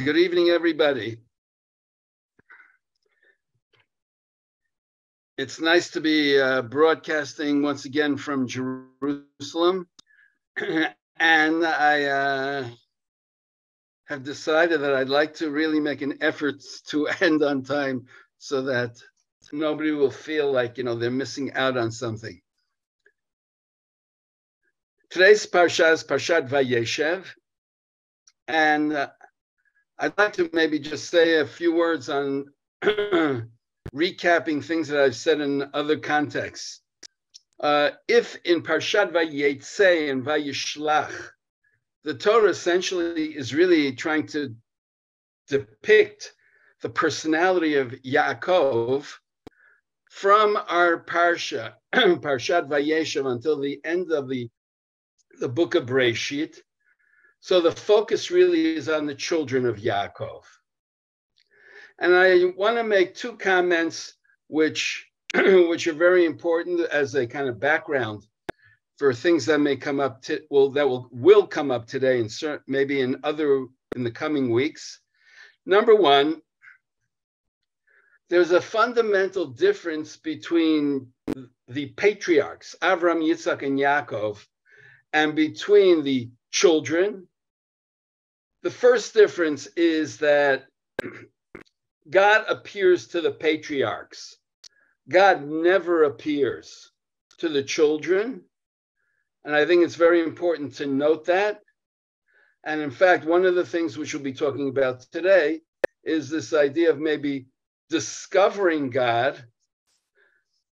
Good evening, everybody. It's nice to be broadcasting once again from Jerusalem. And I have decided that I'd like to really make an effort to end on time so that nobody will feel like, they're missing out on something. Today's Parashat is Parashat Vayeshev. And I'd like to maybe just say a few words on recapping things that I've said in other contexts. If in Parashat Vayetze and Vayishlach, the Torah essentially is really trying to depict the personality of Yaakov from our Parsha, Parashat Vayeshev, until the end of the book of Bereshit. So the focus really is on the children of Yaakov. And I want to make two comments which are very important as a kind of background for things that may come up will come up today and maybe in the coming weeks. Number one, there's a fundamental difference between the patriarchs, Avram, Yitzhak, and Yaakov, and between the children. The first difference is that God appears to the patriarchs. God never appears to the children. And I think it's very important to note that. And in fact, one of the things which we'll be talking about today is this idea of maybe discovering God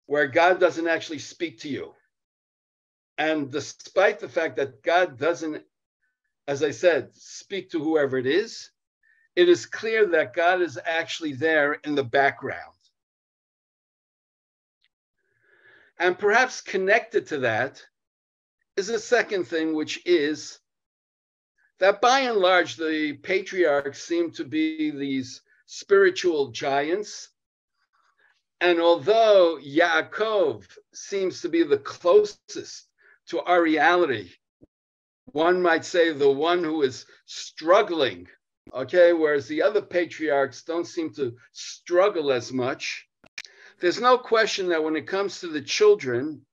where God doesn't actually speak to you. And despite the fact that God doesn't, as I said, speak to whoever it is clear that God is actually there in the background. And perhaps connected to that is a second thing, which is that by and large, the patriarchs seem to be these spiritual giants. And although Yaakov seems to be the closest to our reality, one might say the one who is struggling, okay, whereas the other patriarchs don't seem to struggle as much. There's no question that when it comes to the children,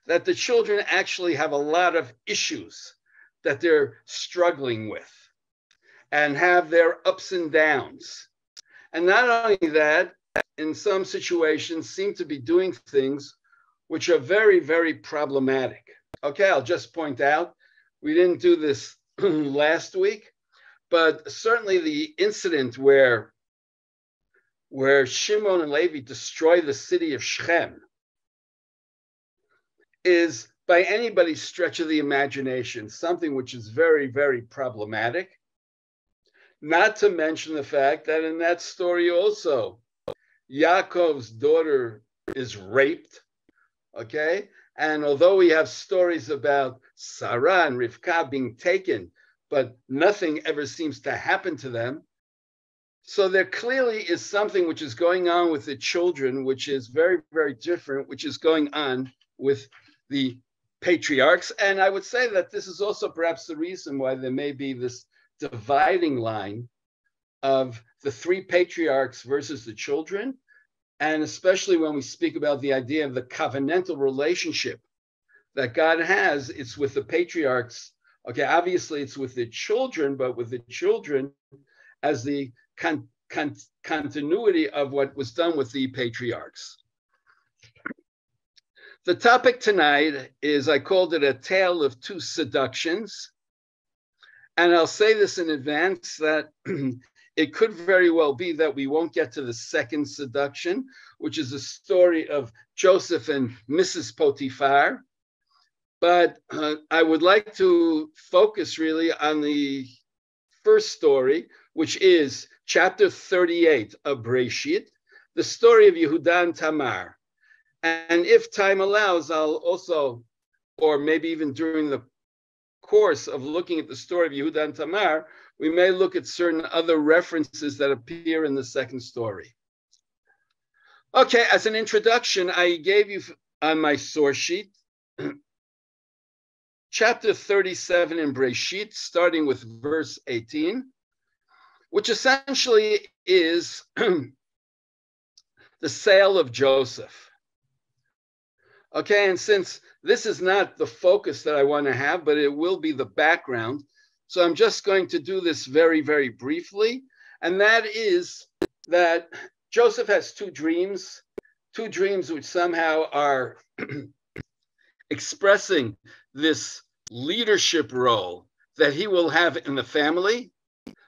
that the children actually have a lot of issues that they're struggling with and have their ups and downs. And not only that, in some situations seem to be doing things which are very, very problematic. Okay, I'll just point out, we didn't do this last week, but certainly the incident where Shimon and Levi destroy the city of Shechem is, by anybody's stretch of the imagination, something which is very, very problematic. Not to mention the fact that in that story also, Yaakov's daughter is raped, okay? And although we have stories about Sarah and Rivka being taken, but nothing ever seems to happen to them. So there clearly is something which is going on with the children, which is very, very different, which is going on with the patriarchs. And I would say that this is also perhaps the reason why there may be this dividing line of the three patriarchs versus the children. And especially when we speak about the idea of the covenantal relationship that God has, it's with the patriarchs. Okay, obviously it's with the children, but with the children as the continuity of what was done with the patriarchs. The topic tonight is, I called it a tale of two seductions. And I'll say this in advance that it could very well be that we won't get to the second seduction, which is a story of Joseph and Mrs. Potiphar. But I would like to focus really on the first story, which is chapter 38 of Bereshit, the story of Yehuda and Tamar. And if time allows, I'll also, or maybe even during the course of looking at the story of Yehuda and Tamar, we may look at certain other references that appear in the second story. Okay, as an introduction, I gave you on my source sheet chapter 37 in Breshit, starting with verse 18, which essentially is the sale of Joseph. Okay, and since this is not the focus that I want to have, but it will be the background, so I'm just going to do this very, very briefly. And that is that Joseph has two dreams which somehow are expressing this leadership role that he will have in the family.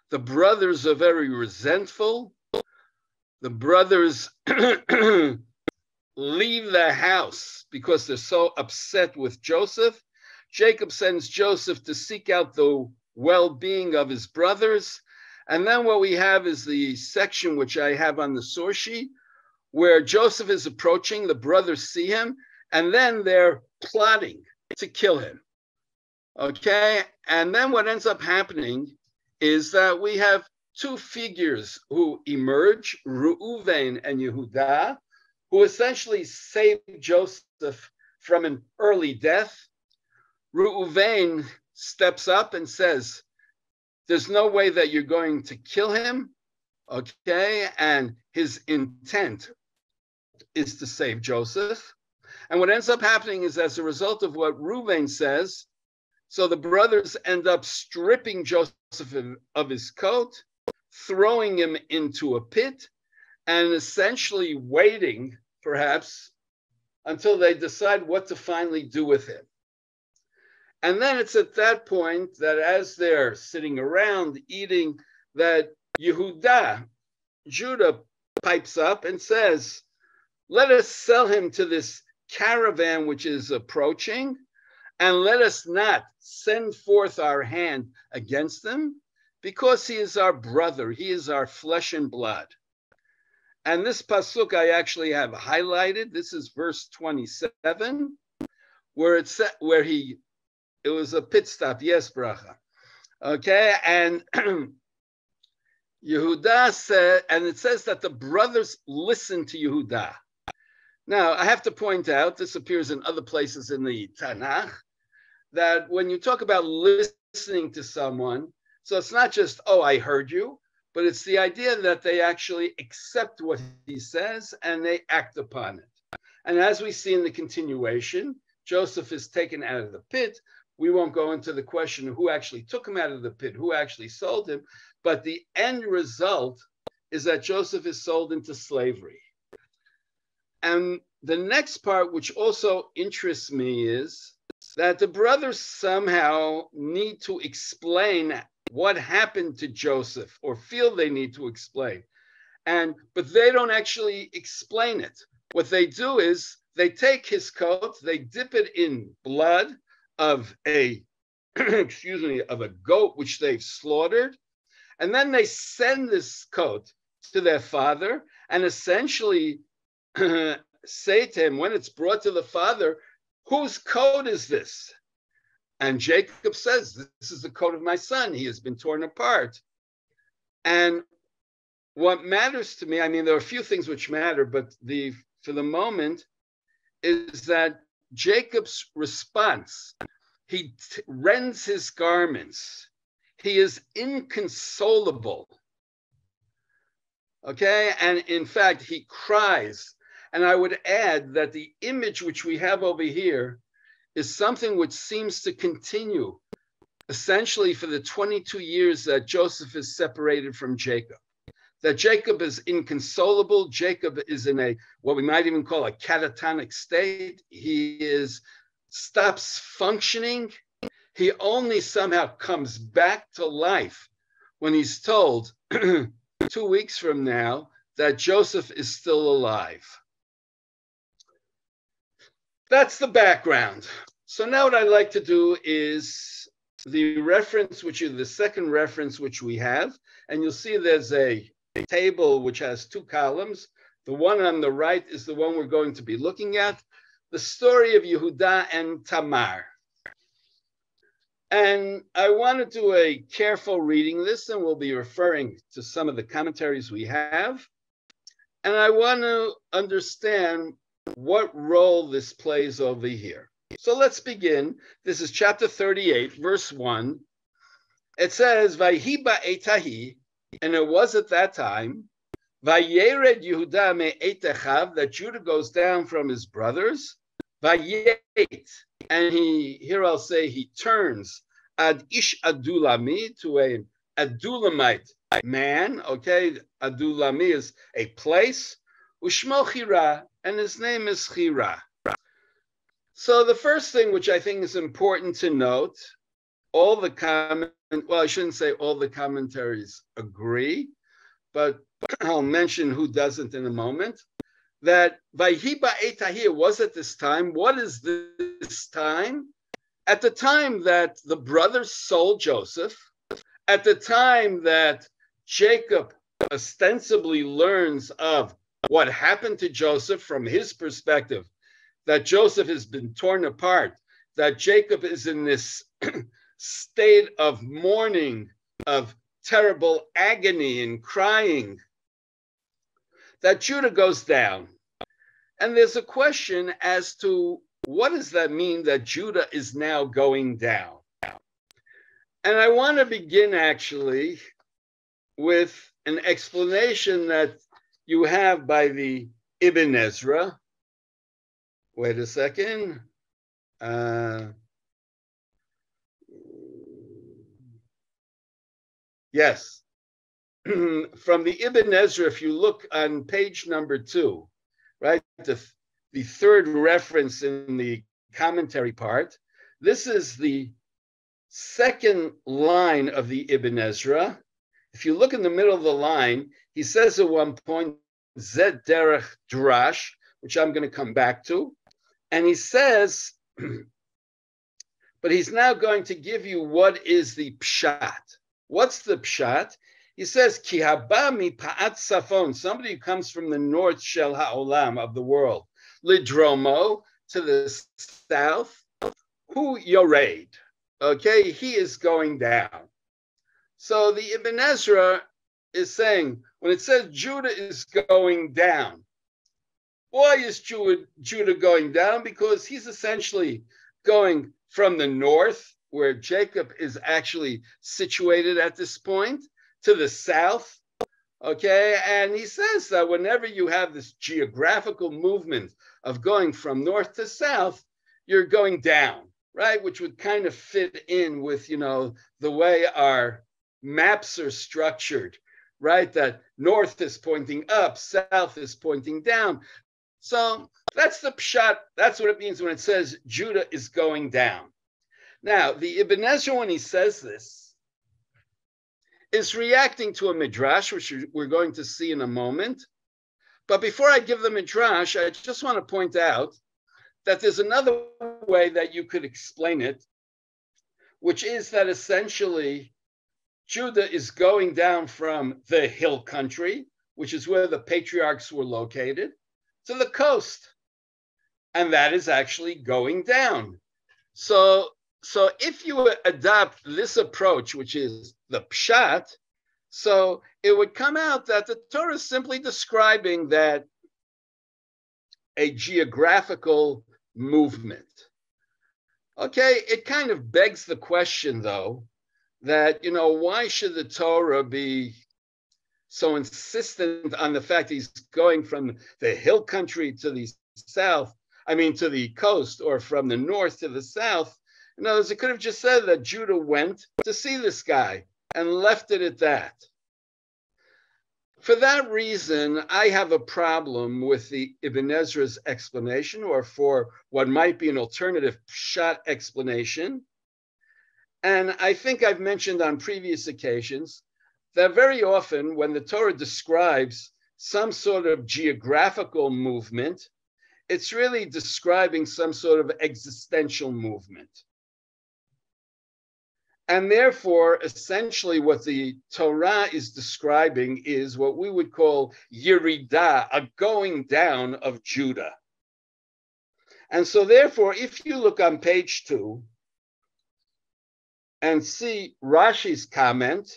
The brothers are very resentful. The brothers leave the house because they're so upset with Joseph. Jacob sends Joseph to seek out the well-being of his brothers. And then what we have is the section which I have on the source sheet, where Joseph is approaching, the brothers see him, and then they're plotting to kill him. Okay, and then what ends up happening is that we have two figures who emerge, Reuven and Yehudah, who essentially saved Joseph from an early death. Reuven steps up and says, there's no way that you're going to kill him, okay? And his intent is to save Joseph. And what ends up happening is, as a result of what Reuven says, so the brothers end up stripping Joseph of his coat, throwing him into a pit, and essentially waiting, perhaps, until they decide what to finally do with him. And then it's at that point that as they're sitting around eating, that Yehudah, Judah, pipes up and says, let us sell him to this caravan which is approaching, and let us not send forth our hand against them, because he is our brother, he is our flesh and blood. And this pasuk I actually have highlighted. This is verse 27, where it was a pit stop. Yes, bracha. Okay, and Yehudah said, and it says that the brothers listened to Yehudah. Now, I have to point out, this appears in other places in the Tanakh, that when you talk about listening to someone, so it's not just, oh, I heard you, but it's the idea that they actually accept what he says and they act upon it. And as we see in the continuation, Joseph is taken out of the pit. We won't go into the question of who actually took him out of the pit, who actually sold him, but the end result is that Joseph is sold into slavery. And the next part, which also interests me, is that the brothers somehow need to explain what happened to Joseph, or feel they need to explain. But they don't actually explain it. What they do is they take his coat, they dip it in blood of a, of a goat which they've slaughtered, and then they send this coat to their father and essentially say to him, when it's brought to the father, whose coat is this? And Jacob says, this is the coat of my son. He has been torn apart. And what matters to me, I mean, there are a few things which matter, but for the moment, is that Jacob's response, he rends his garments. He is inconsolable. Okay, and in fact, he cries. And I would add that the image which we have over here is something which seems to continue essentially for the 22 years that Joseph is separated from Jacob. That Jacob is inconsolable. Jacob is in what we might even call a catatonic state. He stops functioning. He only somehow comes back to life when he's told 2 weeks from now that Joseph is still alive. That's the background. So now what I'd like to do is the reference, which is the second reference which we have, and you'll see there's a table which has 2 columns. The one on the right is the one we're going to be looking at, the story of Yehudah and Tamar. And I want to do a careful reading of this, and we'll be referring to some of the commentaries we have. And I want to understand what role this plays over here. So let's begin. This is chapter 38, verse 1. It says, Vayhi ba'etahi, and it was at that time, Vayered Yehuda me'etechav, that Judah goes down from his brothers, Vayet, and here I'll say he turns, ad ish adulami, to an adulamite man, okay, adulami is a place, ushmo chira, and his name is Chira. So the first thing which I think is important to note, all the I shouldn't say all the commentaries agree, but I'll mention who doesn't in a moment, that Vayhi ba'etahir was at this time. What is this time? At the time that the brothers sold Joseph, at the time that Jacob ostensibly learns of what happened to Joseph from his perspective, that Joseph has been torn apart, that Jacob is in this state of mourning, of terrible agony and crying, that Judah goes down. And there's a question as to what does that mean that Judah is now going down? And I want to begin actually with an explanation that you have by the Ibn Ezra. Wait a second. Yes. From the Ibn Ezra, if you look on page number 2, right, the third reference in the commentary part, this is the second line of the Ibn Ezra. If you look in the middle of the line, he says at one point, Zed derech drash, which I'm going to come back to. And he says, but he's now going to give you what is the pshat. What's the pshat? He says, Ki haba mi pa'at safon, somebody who comes from the north shel ha'olam, of the world, lidromo, to the south, hu yored. Okay, he is going down. So the Ibn Ezra is saying, when it says Judah is going down, why is Judah going down? Because he's essentially going from the north, where Jacob is actually situated at this point, to the south, okay? And he says that whenever you have this geographical movement of going from north to south, you're going down, right? Which would kind of fit in with, the way our maps are structured, right? That north is pointing up, south is pointing down. So that's the pshat. That's what it means when it says Judah is going down. Now, the Ibn Ezra, when he says this, is reacting to a midrash, which we're going to see in a moment. But before I give the midrash, I just want to point out that there's another way that you could explain it, which is that essentially Judah is going down from the hill country, which is where the patriarchs were located, to the coast. And that is actually going down. So if you adopt this approach, which is the pshat, so it would come out that the Torah is simply describing that a geographical movement. Okay, it kind of begs the question, though, that, why should the Torah be so insistent on the fact that he's going from the hill country to the south, to the coast, or from the north to the south? In other words, it could have just said that Judah went to see this guy and left it at that. For that reason, I have a problem with the Ibn Ezra's explanation, or for what might be an alternative pshat explanation. And I think I've mentioned on previous occasions that very often when the Torah describes some sort of geographical movement, it's really describing some sort of existential movement. And therefore, essentially what the Torah is describing is what we would call Yeridah, a going down of Judah. And so therefore, if you look on page 2 and see Rashi's comment,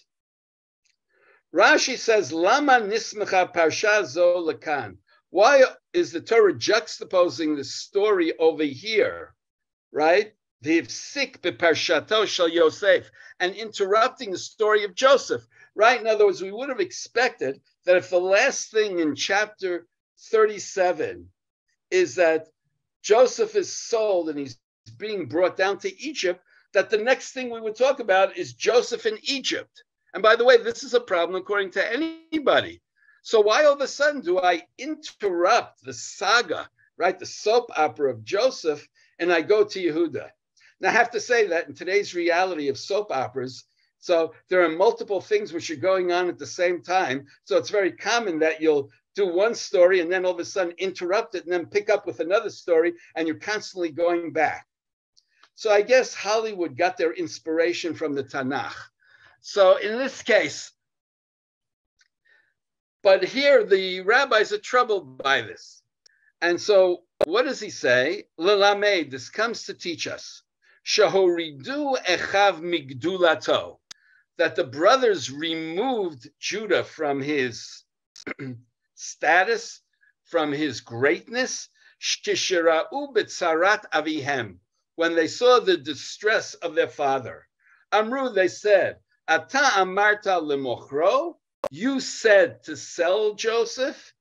Rashi says, Lama nismecha parsha zo lekan. Why is the Torah juxtaposing the story over here, right? V'hifsik beparshato shel Yosef, and interrupting the story of Joseph, right? In other words, we would have expected that if the last thing in chapter 37 is that Joseph is sold and he's being brought down to Egypt, that the next thing we would talk about is Joseph in Egypt. And by the way, this is a problem according to anybody. So why all of a sudden do I interrupt the saga, right, the soap opera of Joseph, and I go to Yehuda? Now, I have to say that in today's reality of soap operas, so there are multiple things which are going on at the same time. So it's very common that you'll do one story and then all of a sudden interrupt it and then pick up with another story, and you're constantly going back. So I guess Hollywood got their inspiration from the Tanakh. So in this case, but here the rabbis are troubled by this. And so what does he say? Lelamed, this comes to teach us. Shahoridu echav migdulato, that the brothers removed Judah from his status, from his greatness, shkishira'u betzarat avihem, when they saw the distress of their father. Amru, they said, Ata amarta lemochro, you said to sell Joseph.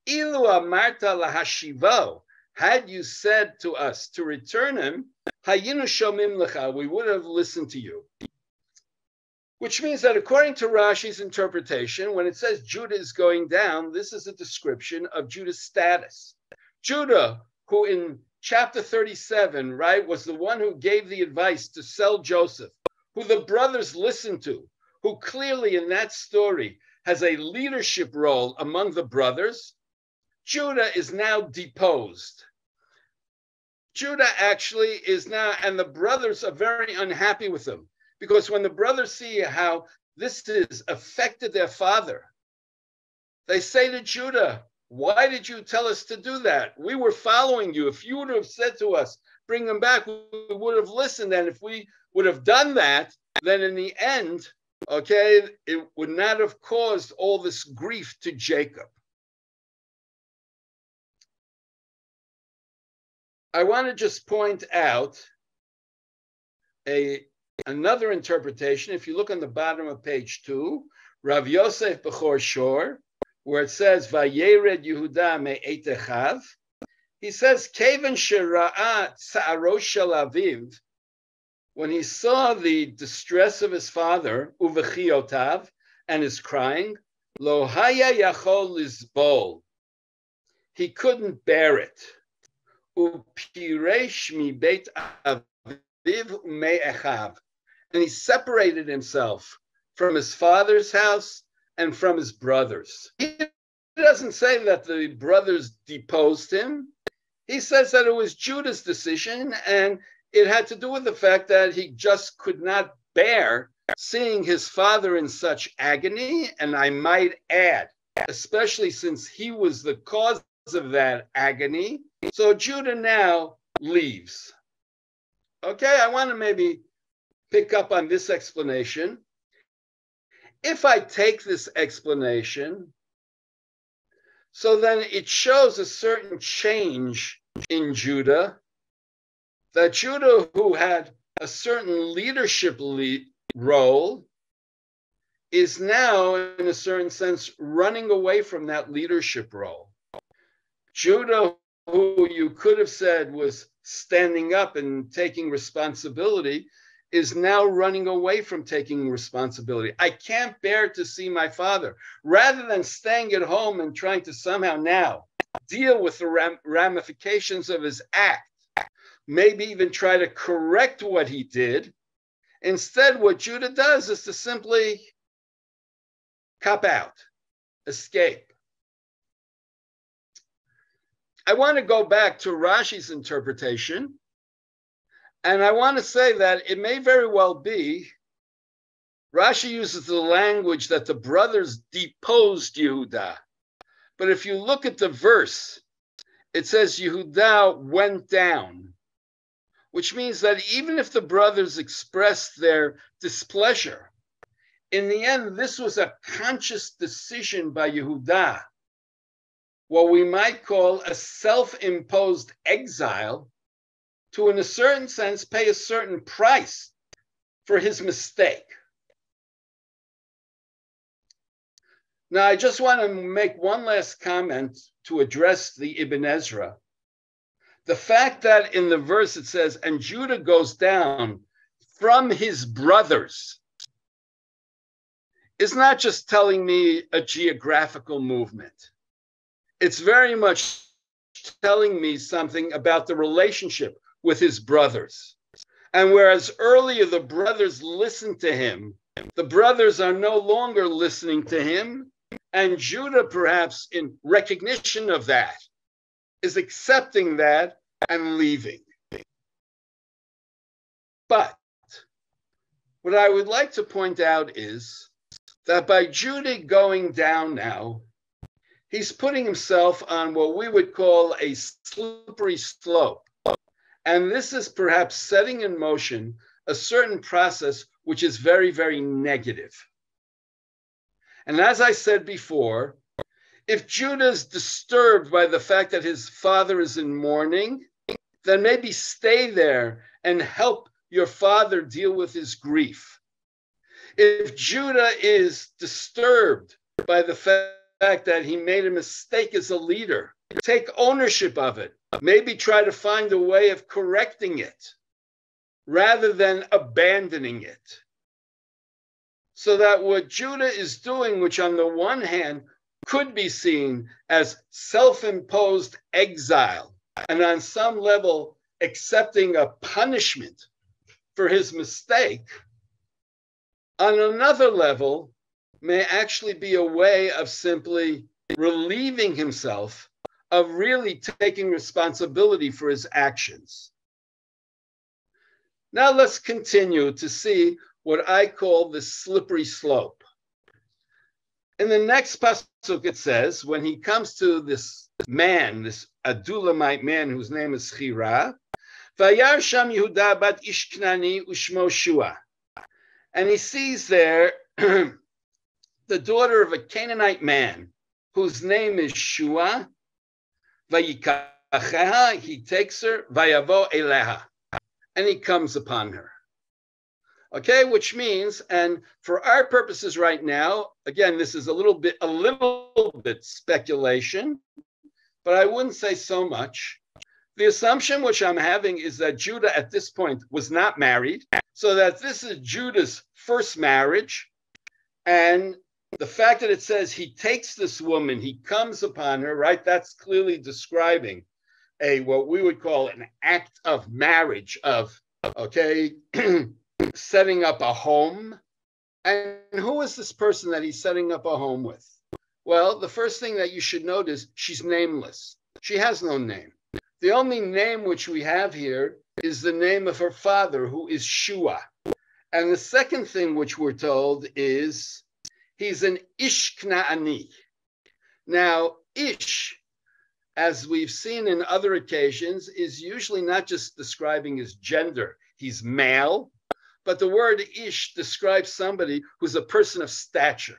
Ilu amarta lahashivo, had you said to us to return him, hayinu shomim lecha, we would have listened to you. Which means that according to Rashi's interpretation, when it says Judah is going down, this is a description of Judah's status. Judah, who in chapter 37, right, was the one who gave the advice to sell Joseph, who the brothers listened to, who clearly in that story has a leadership role among the brothers, Judah is now deposed. Judah actually is now, and the brothers are very unhappy with him, because when the brothers see how this has affected their father, they say to Judah, why did you tell us to do that? We were following you. If you would have said to us, bring them back, we would have listened. And if we would have done that, then in the end, okay, it would not have caused all this grief to Jacob. I want to just point out another interpretation. If you look on the bottom of page 2, Rav Yosef Bechor Shor, where it says, Vayered Yehuda me'et echav, he says, Kevan shera'a tza'aro shel aviv, when he saw the distress of his father, uvechiotav, and his crying, lo haya yachol lizbol, he couldn't bear it. Upiresh mi beit aviv me'echav, and he separated himself from his father's house and from his brothers. He doesn't say that the brothers deposed him. He says that it was Judah's decision, and it had to do with the fact that he just could not bear seeing his father in such agony. And I might add, especially since he was the cause of that agony. So Judah now leaves. Okay, I want to maybe pick up on this explanation. If I take this explanation, so then it shows a certain change in Judah, that Judah, who had a certain leadership role, is now, in a certain sense, running away from that leadership role. Judah, who you could have said was standing up and taking responsibility, is now running away from taking responsibility. I can't bear to see my father. Rather than staying at home and trying to somehow now deal with the ramifications of his act, maybe even try to correct what he did, instead what Judah does is to simply cop out, escape. I want to go back to Rashi's interpretation. And I want to say that it may very well be, Rashi uses the language that the brothers deposed Yehuda. But if you look at the verse, it says Yehuda went down, which means that even if the brothers expressed their displeasure, in the end, this was a conscious decision by Yehuda, what we might call a self-imposed exile, to, in a certain sense, pay a certain price for his mistake. Now, I just want to make one last comment to address the Ibn Ezra. The fact that in the verse it says, and Judah goes down from his brothers, is not just telling me a geographical movement. It's very much telling me something about the relationship with his brothers. And whereas earlier the brothers listened to him, the brothers are no longer listening to him. And Judah, perhaps in recognition of that, is accepting that and leaving. But what I would like to point out is that by Judah going down now, he's putting himself on what we would call a slippery slope. And this is perhaps setting in motion a certain process which is very, very negative. And as I said before, if Judah is disturbed by the fact that his father is in mourning, then maybe stay there and help your father deal with his grief. If Judah is disturbed by the fact that he made a mistake as a leader, take ownership of it. Maybe try to find a way of correcting it rather than abandoning it. So that what Judah is doing, which on the one hand could be seen as self-imposed exile, and on some level accepting a punishment for his mistake, on another level may actually be a way of simply relieving himself of really taking responsibility for his actions. Now let's continue to see what I call the slippery slope. In the next pasuk it says, when he comes to this man, this Adulamite man whose name is Chira, Vayar Sham Yehuda bat Ish Knani Ushmo Shua. And he sees there the daughter of a Canaanite man whose name is Shua. Vayikacheha, he takes her, Vayavo Eleha, and he comes upon her. Okay, which means, and for our purposes right now, again, this is a little bit speculation, but I wouldn't say so much. The assumption which I'm having is that Judah at this point was not married, so that this is Judah's first marriage, and the fact that it says he takes this woman, he comes upon her, right? That's clearly describing what we would call an act of marriage, of, okay, setting up a home. And who is this person that he's setting up a home with? Well, the first thing that you should note is she's nameless. She has no name. The only name which we have here is the name of her father, who is Shua. And the second thing which we're told is he's an Ish Kna'ani. Now, Ish, as we've seen in other occasions, is usually not just describing his gender. He's male, but the word Ish describes somebody who's a person of stature.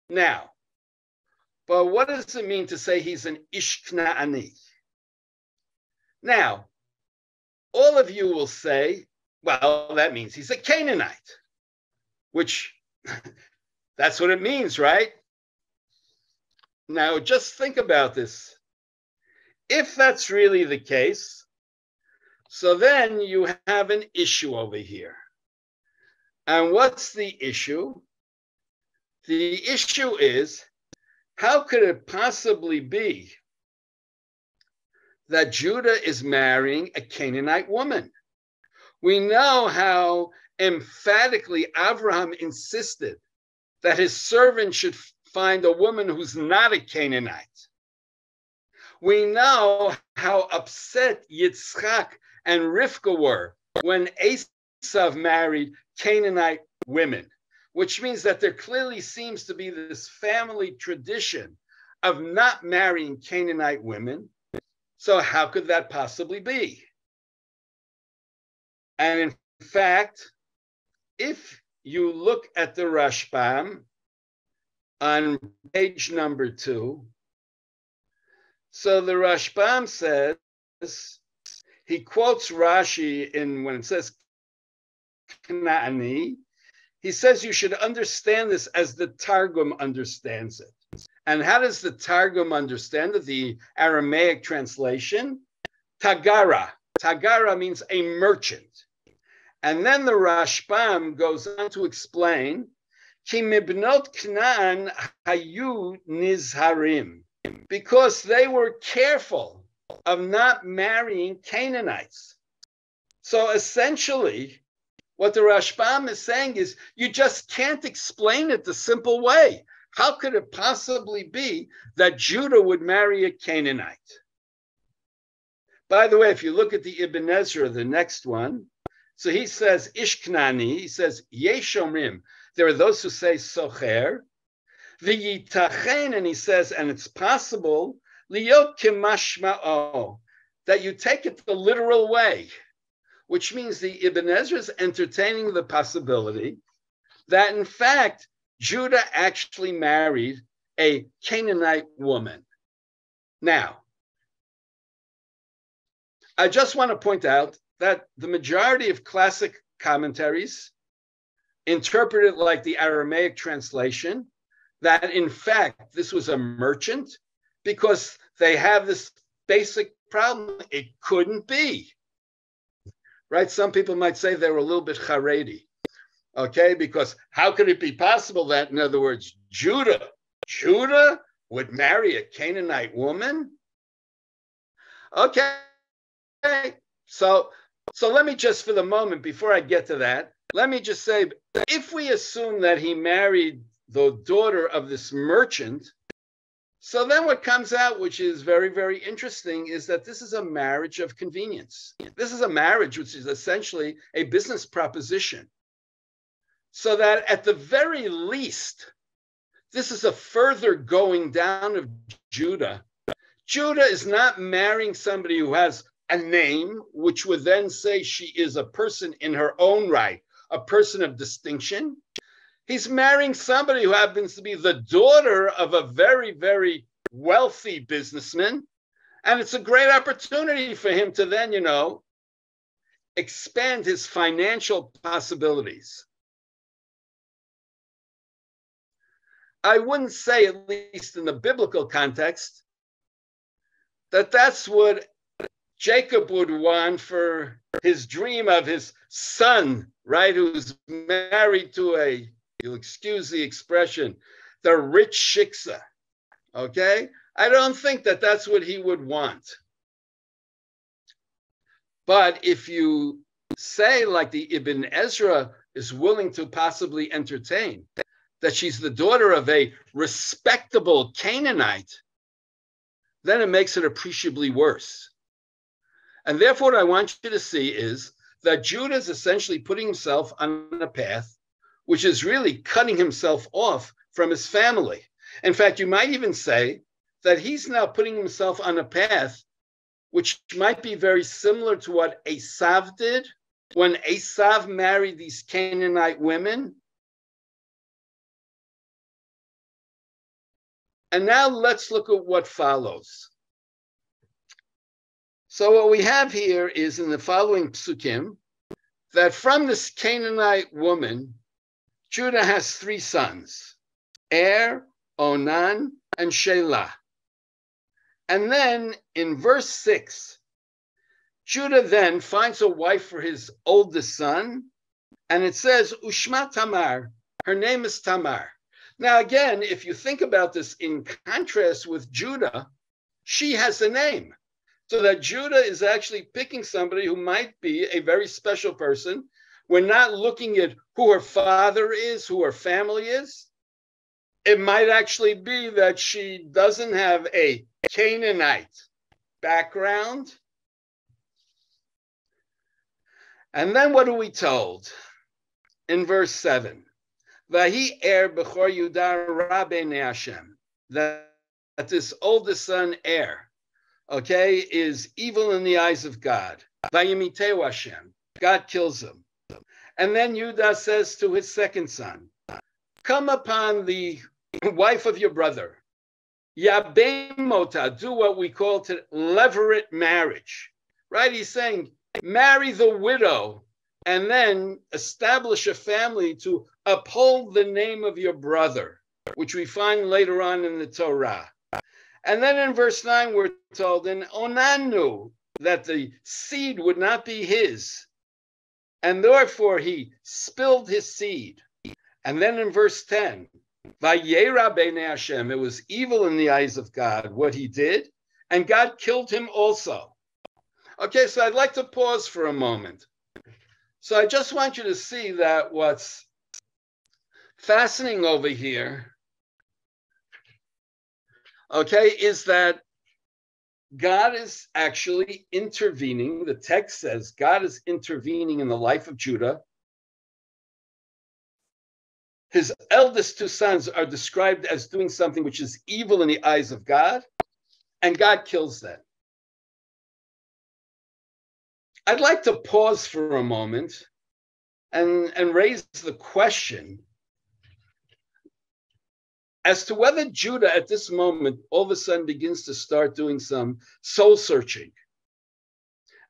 Now, but what does it mean to say he's an Ish Kna'ani? Now, all of you will say, well, that means he's a Canaanite, which that's what it means, right? Now, just think about this. If that's really the case, so then you have an issue over here. And what's the issue? The issue is, how could it possibly be that Judah is marrying a Canaanite woman? We know how emphatically Abraham insisted that his servant should find a woman who's not a Canaanite. We know how upset Yitzchak and Rivka were when Esav married Canaanite women, which means that there clearly seems to be this family tradition of not marrying Canaanite women. So how could that possibly be? And in fact, if you look at the Rashbam on page number 2, so the Rashbam says, he quotes Rashi when it says Knaani. He says you should understand this as the Targum understands it. And how does the Targum understand it? The Aramaic translation? Tagara. Tagara means a merchant. And then the Rashbam goes on to explain, Ki mibnot Knaan hayu nizharim, because they were careful of not marrying Canaanites. So essentially, what the Rashbam is saying is, you just can't explain it the simple way. How could it possibly be that Judah would marry a Canaanite? By the way, if you look at the Ibn Ezra, the next one, so he says Ishknani, he says Yeshomrim. There are those who say Socher, V'yitachen, and he says, and it's possible, Liot Kimashma'o, that you take it the literal way, which means the Ibn Ezra is entertaining the possibility that in fact, Judah actually married a Canaanite woman. Now, I just want to point out that the majority of classic commentaries interpret it like the Aramaic translation, that in fact, this was a merchant, because they have this basic problem. It couldn't be, right? Some people might say they were a little bit Haredi, okay? Because how could it be possible that, in other words, Judah would marry a Canaanite woman? Okay, so let me just, for the moment, before I get to that, let me just say, if we assume that he married the daughter of this merchant, so then what comes out, which is very, very interesting, is that this is a marriage of convenience. This is a marriage which is essentially a business proposition. So that at the very least, this is a further going down of Judah. Judah is not marrying somebody who has a name, which would then say she is a person in her own right, a person of distinction. He's marrying somebody who happens to be the daughter of a very, very wealthy businessman. And it's a great opportunity for him to then, expand his financial possibilities. I wouldn't say, at least in the biblical context, that that's what Jacob would want for his dream of his son, right, who's married to you'll excuse the expression, the rich shiksa, okay? I don't think that that's what he would want. But if you say, like the Ibn Ezra is willing to possibly entertain, that she's the daughter of a respectable Canaanite, then it makes it appreciably worse. And therefore, what I want you to see is that Judah is essentially putting himself on a path which is really cutting himself off from his family. In fact, you might even say that he's now putting himself on a path which might be very similar to what Esav did when Esav married these Canaanite women. And now let's look at what follows. So what we have here is in the following psukim, that from this Canaanite woman, Judah has 3 sons, Er, Onan, and Shelah. And then in verse 6, Judah then finds a wife for his oldest son, and it says, Ushma Tamar, her name is Tamar. Now again, if you think about this in contrast with Judah, she has a name. So that Judah is actually picking somebody who might be a very special person. We're not looking at who her father is, who her family is. It might actually be that she doesn't have a Canaanite background. And then what are we told? In verse 7, Vahi Er Bechor Yudar Rabbeinu Hashem, that this oldest son, Er, okay, is evil in the eyes of God. Vayimiteu Hashem, God kills him. And then Judah says to his second son, come upon the wife of your brother. Yabem mota, do what we call to levirate marriage. right? He's saying, marry the widow and then establish a family to uphold the name of your brother, which we find later on in the Torah. And then in verse 9, we're told, in Onanu, that the seed would not be his, and therefore he spilled his seed. And then in verse 10, Vayera b'nei Hashem, it was evil in the eyes of God, what he did, and God killed him also. Okay, so I'd like to pause for a moment. So I just want you to see that what's fascinating over here, okay, is that God is actually intervening. The text says God is intervening in the life of Judah. His eldest two sons are described as doing something which is evil in the eyes of God, and God kills them. I'd like to pause for a moment and raise the question as to whether Judah at this moment all of a sudden begins to start doing some soul searching.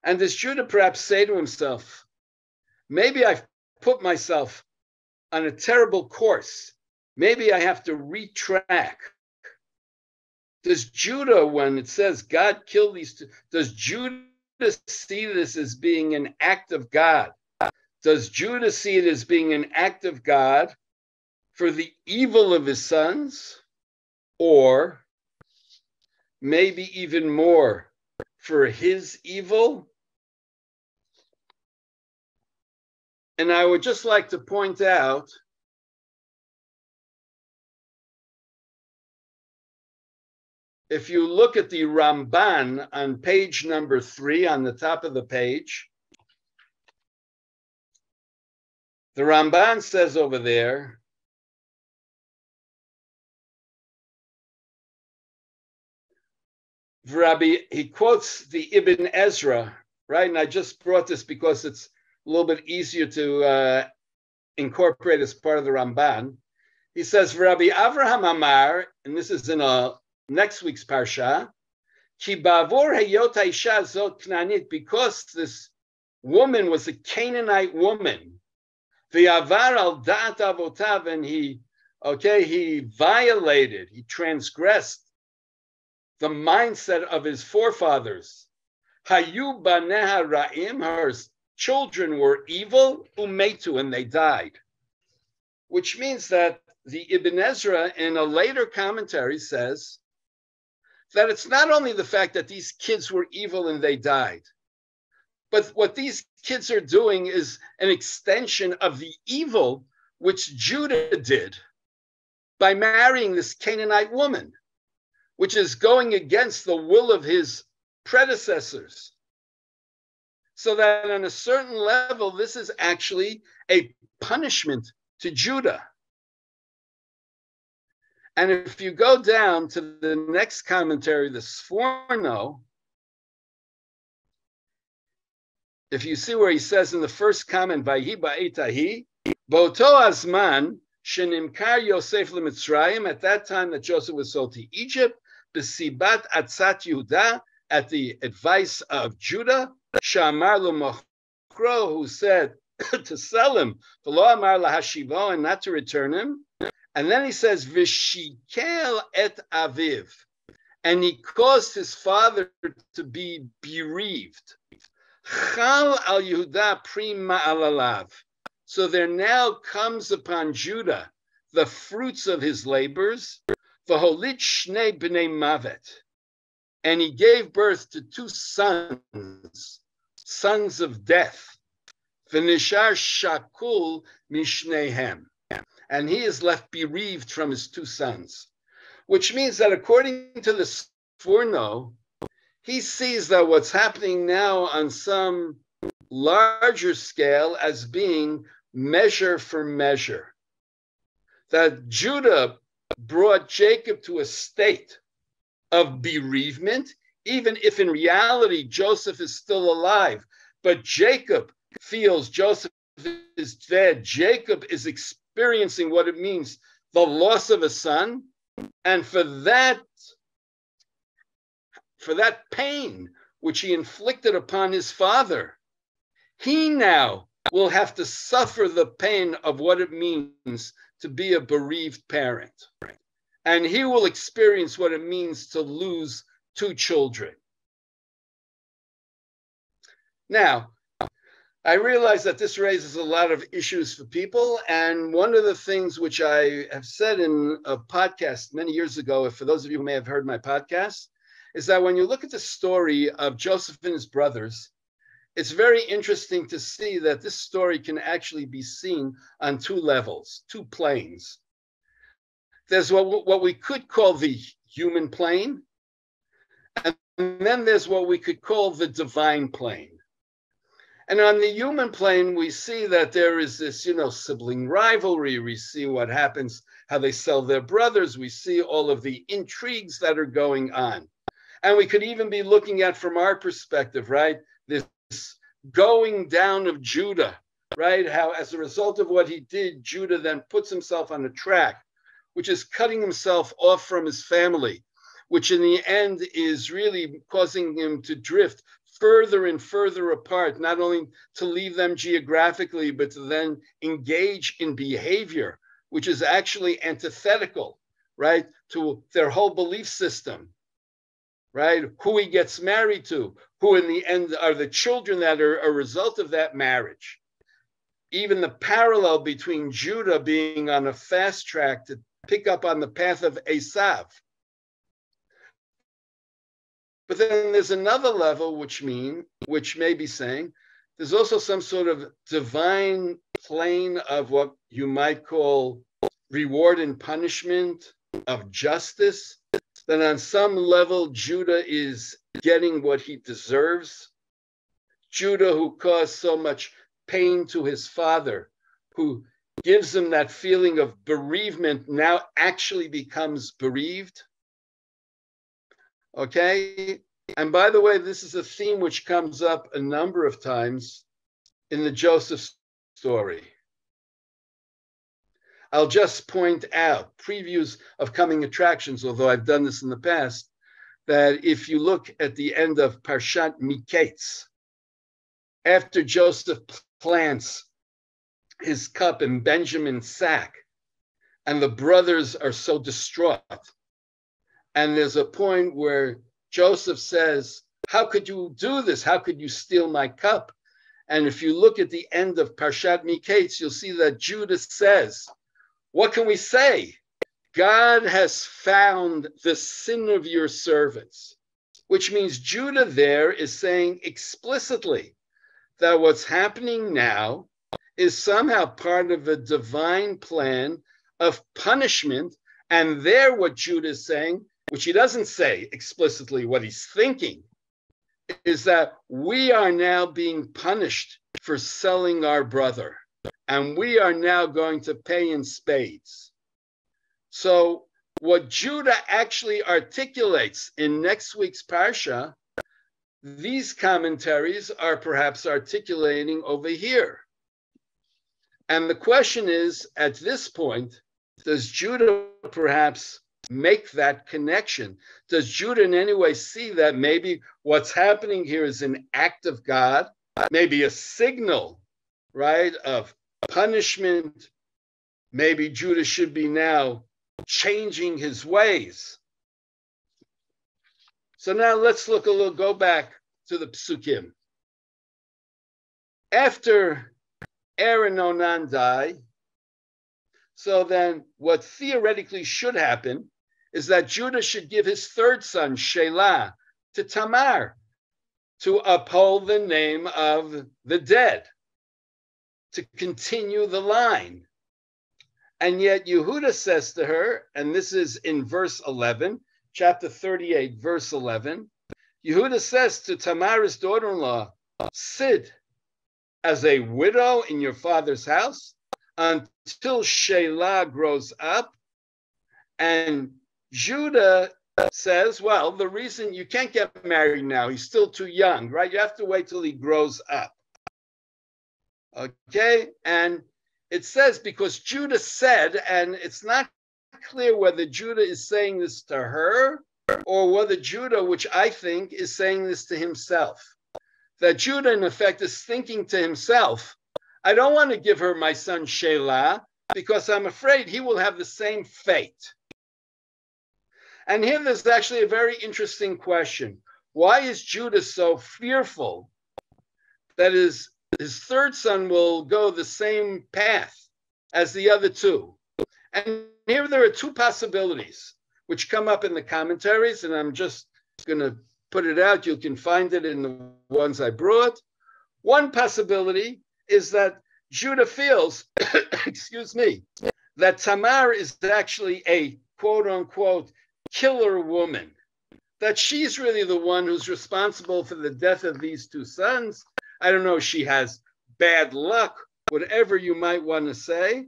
And does Judah perhaps say to himself, maybe I've put myself on a terrible course. Maybe I have to retrack. Does Judah, when it says God killed these two, does Judah see this as being an act of God? Does Judah see it as being an act of God for the evil of his sons, or maybe even more for his evil? And I would just like to point out if you look at the Ramban on page number 3 on the top of the page, the Ramban says over there, he quotes the Ibn Ezra, right? And I just brought this because it's a little bit easier to incorporate as part of the Ramban. He says, Rabbi Avraham Amar, and this is in next week's Parsha, Ki bavor heyot haisha zot knanit, because this woman was a Canaanite woman, v'avar al da'at avotav, and he violated, he transgressed the mindset of his forefathers. Hayu baneha ra'im, her children were evil, umetu, and they died. Which means that the Ibn Ezra in a later commentary says that it's not only the fact that these kids were evil and they died, but what these kids are doing is an extension of the evil which Judah did by marrying this Canaanite woman, which is going against the will of his predecessors. So that on a certain level, this is actually a punishment to Judah. And if you go down to the next commentary, the Sforno, if you see where he says in the first comment, Vayhi ba'etahi, Boto azman, shenimkar Yosef leMitzrayim, at that time that Joseph was sold to Egypt, b'sibat atzat Yehuda, at the advice of Judah, Shamar l'mochro, who said to sell him, v'lo amar lahashivo, and not to return him. And then he says, v'shikel et aviv, and he caused his father to be bereaved. Chal al Yehuda pri ma'alalav. So there now comes upon Judah the fruits of his labors, v'holit shnei b'nei mavet, and he gave birth to 2 sons, sons of death. V'nishar shakul mishnehem, and he is left bereaved from his 2 sons, which means that according to the Sforno, he sees that what's happening now on some larger scale as being measure for measure. That Judah brought Jacob to a state of bereavement, even if in reality Joseph is still alive, but Jacob feels Joseph is dead. Jacob is experiencing what it means, the loss of a son, and for that pain, which he inflicted upon his father, he now will have to suffer the pain of what it means to be a bereaved parent. And he will experience what it means to lose two children. Now, I realize that this raises a lot of issues for people. And one of the things which I have said in a podcast many years ago, for those of you who may have heard my podcast, is that when you look at the story of Joseph and his brothers, it's very interesting to see that this story can actually be seen on two levels, two planes. There's what we could call the human plane, and then there's what we could call the divine plane. And on the human plane, we see that there is this, sibling rivalry. We see what happens, how they sell their brothers. We see all of the intrigues that are going on. And we could even be looking at, from our perspective, right, this going down of Judah, right? How as a result of what he did, Judah then puts himself on a track, which is cutting himself off from his family, which in the end is really causing him to drift further and further apart, not only to leave them geographically, but to then engage in behavior, which is actually antithetical, right, to their whole belief system, right? Who he gets married to, who in the end are the children that are a result of that marriage. Even the parallel between Judah being on a fast track to pick up on the path of Esav. But then there's another level, which may be saying there's also some sort of divine plane of what you might call reward and punishment, of justice, that on some level Judah is getting what he deserves. Judah, who caused so much pain to his father, who gives him that feeling of bereavement, now actually becomes bereaved. Okay, and by the way, this is a theme which comes up a number of times in the Joseph story. I'll just point out previews of coming attractions, although I've done this in the past, that if you look at the end of Parashat Miketz, after Joseph plants his cup in Benjamin's sack, and the brothers are so distraught, and there's a point where Joseph says, how could you do this? How could you steal my cup? And if you look at the end of Parashat Miketz, you'll see that Judah says, what can we say? God has found the sin of your servants, which means Judah there is saying explicitly that what's happening now is somehow part of a divine plan of punishment. And there what Judah is saying, which he doesn't say explicitly what he's thinking, is that we are now being punished for selling our brother, and we are now going to pay in spades. So what Judah actually articulates in next week's Parsha, these commentaries are perhaps articulating over here. And the question is, at this point, does Judah perhaps make that connection? Does Judah in any way see that maybe what's happening here is an act of God, maybe a signal, right, of punishment? Maybe Judah should be now changing his ways. So now let's go back to the Psukim. After Er and Onan die, so then what theoretically should happen is that Judah should give his third son, Shelah, to Tamar, to uphold the name of the dead, to continue the line. And yet Yehuda says to her, and this is in verse 11, chapter 38, verse 11, Yehuda says to Tamar's daughter-in-law, sit as a widow in your father's house until Shelah grows up. And Judah says, well, the reason you can't get married now, he's still too young, right? You have to wait till he grows up. Okay, and it says because Judah said, and it's not clear whether Judah is saying this to her or whether Judah, which I think is saying this to himself, that Judah in effect is thinking to himself, I don't want to give her my son Shelah because I'm afraid he will have the same fate. And here there's actually a very interesting question. Why is Judah so fearful that his third son will go the same path as the other two? And here there are two possibilities which come up in the commentaries, and I'm just going to put it out. You can find it in the ones I brought. One possibility is that Judah feels, excuse me, that Tamar is actually a quote unquote killer woman, that she's really the one who's responsible for the death of these two sons. I don't know, she has bad luck, whatever you might want to say.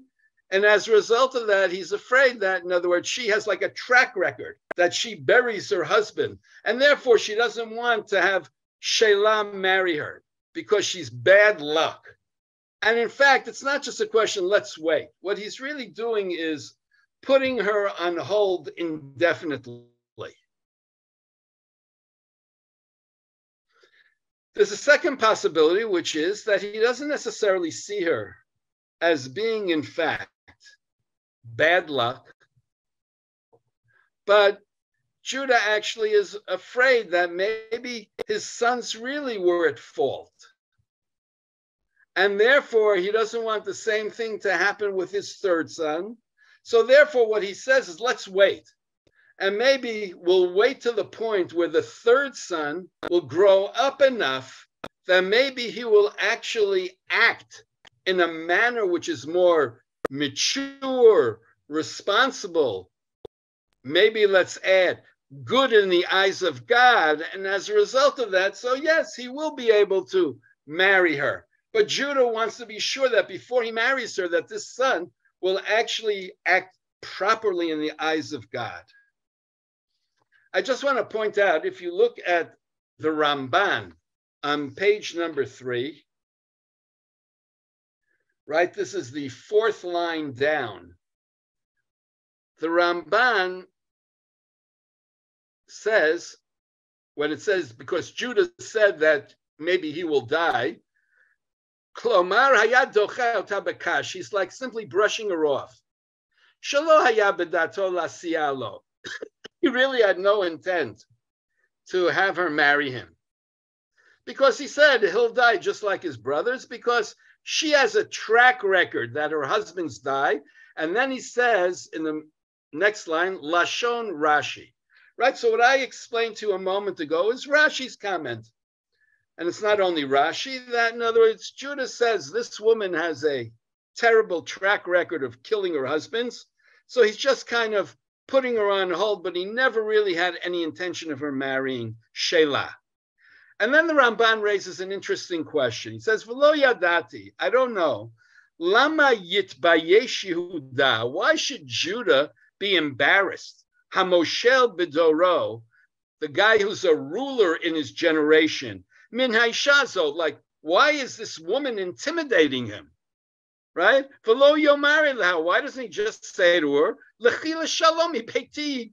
And as a result of that, he's afraid that, in other words, she has like a track record, that she buries her husband. And therefore, she doesn't want to have Shelah marry her because she's bad luck. And in fact, it's not just a question, let's wait. What he's really doing is putting her on hold indefinitely. There's a second possibility, which is that he doesn't necessarily see her as being, in fact, bad luck, but Judah actually is afraid that maybe his sons really were at fault. And therefore, he doesn't want the same thing to happen with his third son. So therefore, what he says is, let's wait. And maybe we'll wait to the point where the third son will grow up enough that maybe he will actually act in a manner which is more mature, responsible, maybe let's add, good in the eyes of God. And as a result of that, so yes, he will be able to marry her. But Judah wants to be sure that before he marries her, that this son will actually act properly in the eyes of God. I just want to point out, if you look at the Ramban on page number 3, right, this is the 4th line down. The Ramban says, when it says, because Judah said that maybe he will die, Klomar hayad docha ota bekash. He's like simply brushing her off. Shelo hayad bedato lasiya lo. He really had no intent to have her marry him, because he said he'll die just like his brothers, because she has a track record that her husbands die. And then he says in the next line, Lashon Rashi, right? So what I explained to you a moment ago is Rashi's comment. And it's not only Rashi, that in other words, Judah says this woman has a terrible track record of killing her husbands. So he's just kind of putting her on hold, but he never really had any intention of her marrying Shelah. And then the Ramban raises an interesting question. He says, V'lo yadati, I don't know. Lama yitbayesh Yehuda, why should Judah be embarrassed? Hamoshel b'doro, the guy who's a ruler in his generation. Min haishazo, like, why is this woman intimidating him? Right? V'lo yomar leha, why doesn't he just say to her, Lechila shalom beiti,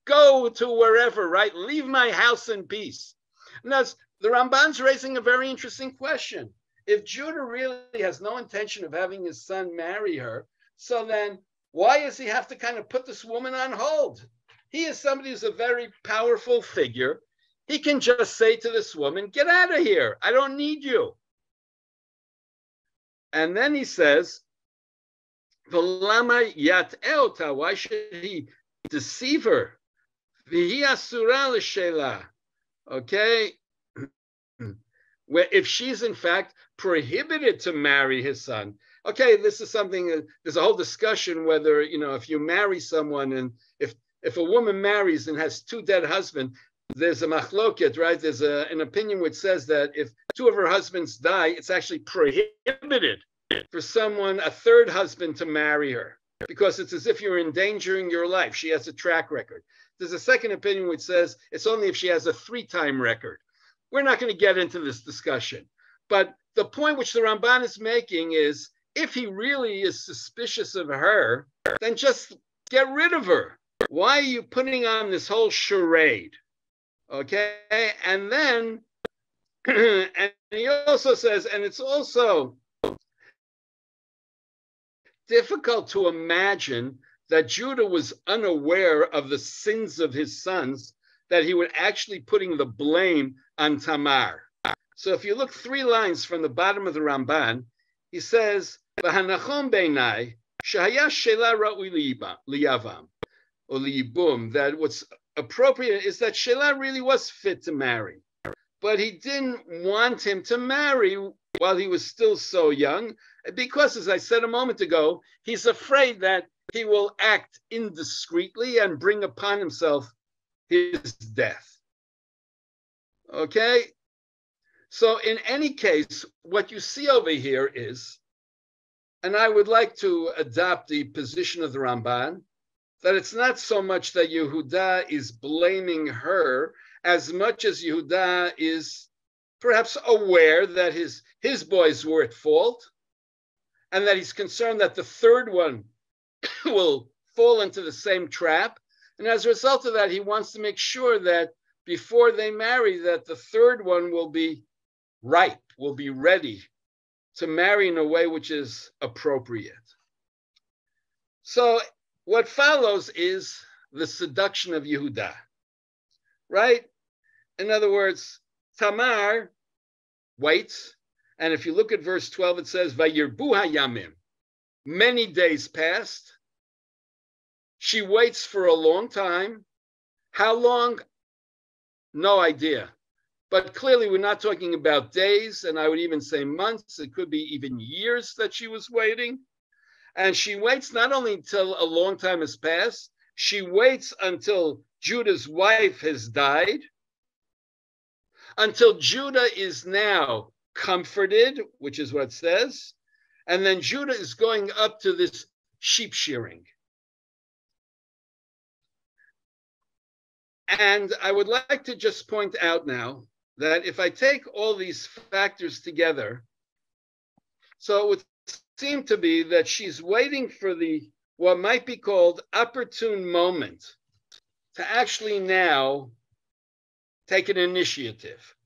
go to wherever, right? Leave my house in peace. Now, the Ramban's raising a very interesting question. If Judah really has no intention of having his son marry her, so then why does he have to kind of put this woman on hold? He is somebody who's a very powerful figure. He can just say to this woman, get out of here. I don't need you. And then he says, V'lama yat eota, why should he deceive her? V'hi asura l'shelah. Okay, where if she's in fact prohibited to marry his son. Okay, this is something, there's a whole discussion whether, if you marry someone, and if a woman marries and has 2 dead husbands, there's a machloket, right? There's an opinion which says that if 2 of her husbands die, it's actually prohibited for someone, a 3rd husband, to marry her, because it's as if you're endangering your life. She has a track record. There's a second opinion which says it's only if she has a 3-time record. We're not going to get into this discussion. But the point which the Ramban is making is, if he really is suspicious of her, then just get rid of her. why are you putting on this whole charade? Okay, and then, and he also says, and it's also difficult to imagine that Judah was unaware of the sins of his sons, that he was actually putting the blame on Tamar. So if you look 3 lines from the bottom of the Ramban, he says, "V'hanachon beinai shehaya shela ra'ui liyavam or liyibum." That what's appropriate is that Shelah really was fit to marry, but he didn't want him to marry while he was still so young, because, as I said a moment ago, he's afraid that he will act indiscreetly and bring upon himself his death. Okay? So in any case, what you see over here is, and I would like to adopt the position of the Ramban, that it's not so much that Yehuda is blaming her as much as Yehuda is perhaps aware that his boys were at fault, and that he's concerned that the third one will fall into the same trap. And as a result of that, he wants to make sure that before they marry, that the third one will be ripe, will be ready to marry in a way which is appropriate. So what follows is the seduction of Yehuda, right? In other words, Tamar waits, and if you look at verse 12, it says, "Vayirbu hayamim." Many days passed. She waits for a long time. How long? No idea. But clearly, we're not talking about days, and I would even say months. It could be even years that she was waiting. And she waits not only until a long time has passed, she waits until Judah's wife has died, until Judah is now comforted, which is what it says, and then Judah is going up to this sheep shearing. And I would like to just point out now that if I take all these factors together, so it would seem to be that she's waiting for the what might be called opportune moment to actually now take an initiative.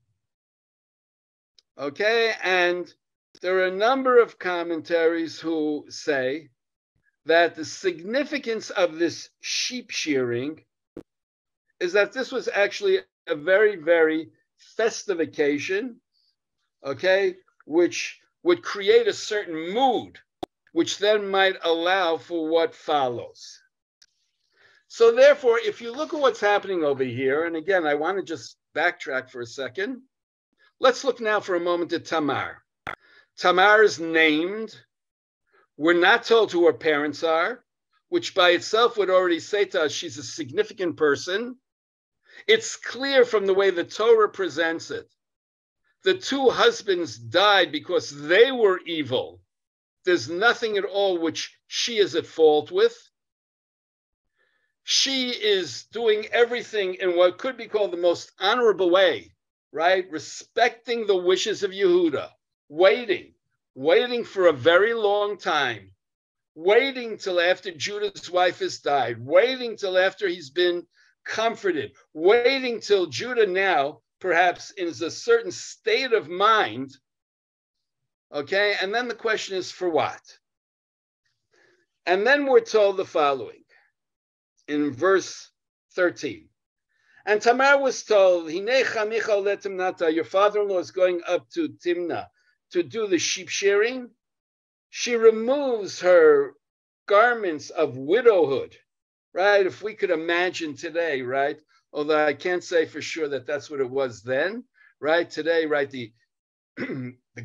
Okay, and there are a number of commentaries who say that the significance of this sheep shearing is that this was actually a very, very festive occasion, okay, which would create a certain mood, which then might allow for what follows. So therefore, if you look at what's happening over here, and again, I want to just backtrack for a second. Let's look now for a moment at Tamar. Tamar is named. We're not told who her parents are, which by itself would already say to us she's a significant person. It's clear from the way the Torah presents it. The 2 husbands died because they were evil. There's nothing at all which she is at fault with. She is doing everything in what could be called the most honorable way, right? Respecting the wishes of Yehuda, waiting for a very long time, waiting till after Judah's wife has died, waiting till after he's been comforted, waiting till Judah now perhaps is a certain state of mind, okay? And then the question is, for what? And then we're told the following in verse 13. And Tamar was told, your father-in-law is going up to Timnah to do the sheep shearing. She removes her garments of widowhood, right? If we could imagine today, right? Although I can't say for sure that that's what it was then, right? Today, right? The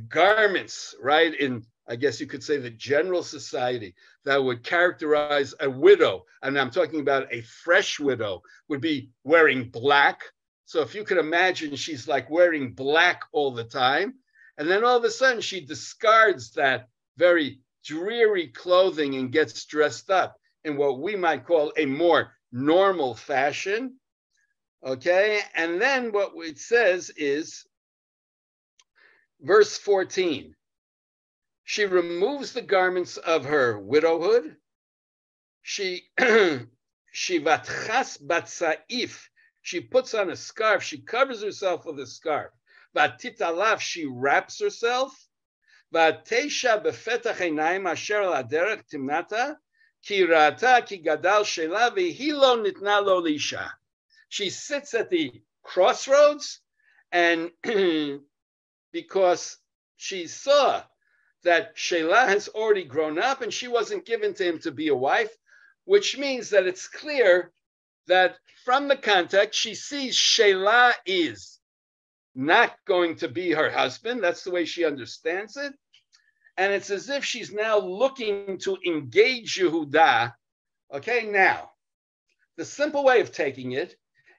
garments, right? In, I guess you could say, the general society that would characterize a widow, and I'm talking about a fresh widow, would be wearing black. So if you could imagine, she's like wearing black all the time. And then all of a sudden she discards that very dreary clothing and gets dressed up in what we might call a more normal fashion. Okay, and then what it says is, verse 14, she removes the garments of her widowhood. She Shivatchas batsaif. She puts on a scarf. She covers herself with a scarf. Vatitalav. She wraps herself. Vatesha befetach einayim asher al haderech timnata ki ra'ata ki gadal shela v'hi lo nitna lo lisha. She sits at the crossroads, and because she saw that Shelah has already grown up and she wasn't given to him to be a wife, which means that it's clear that from the context, she sees Shelah is not going to be her husband. That's the way she understands it. And it's as if she's now looking to engage Yehuda. Okay, now, the simple way of taking it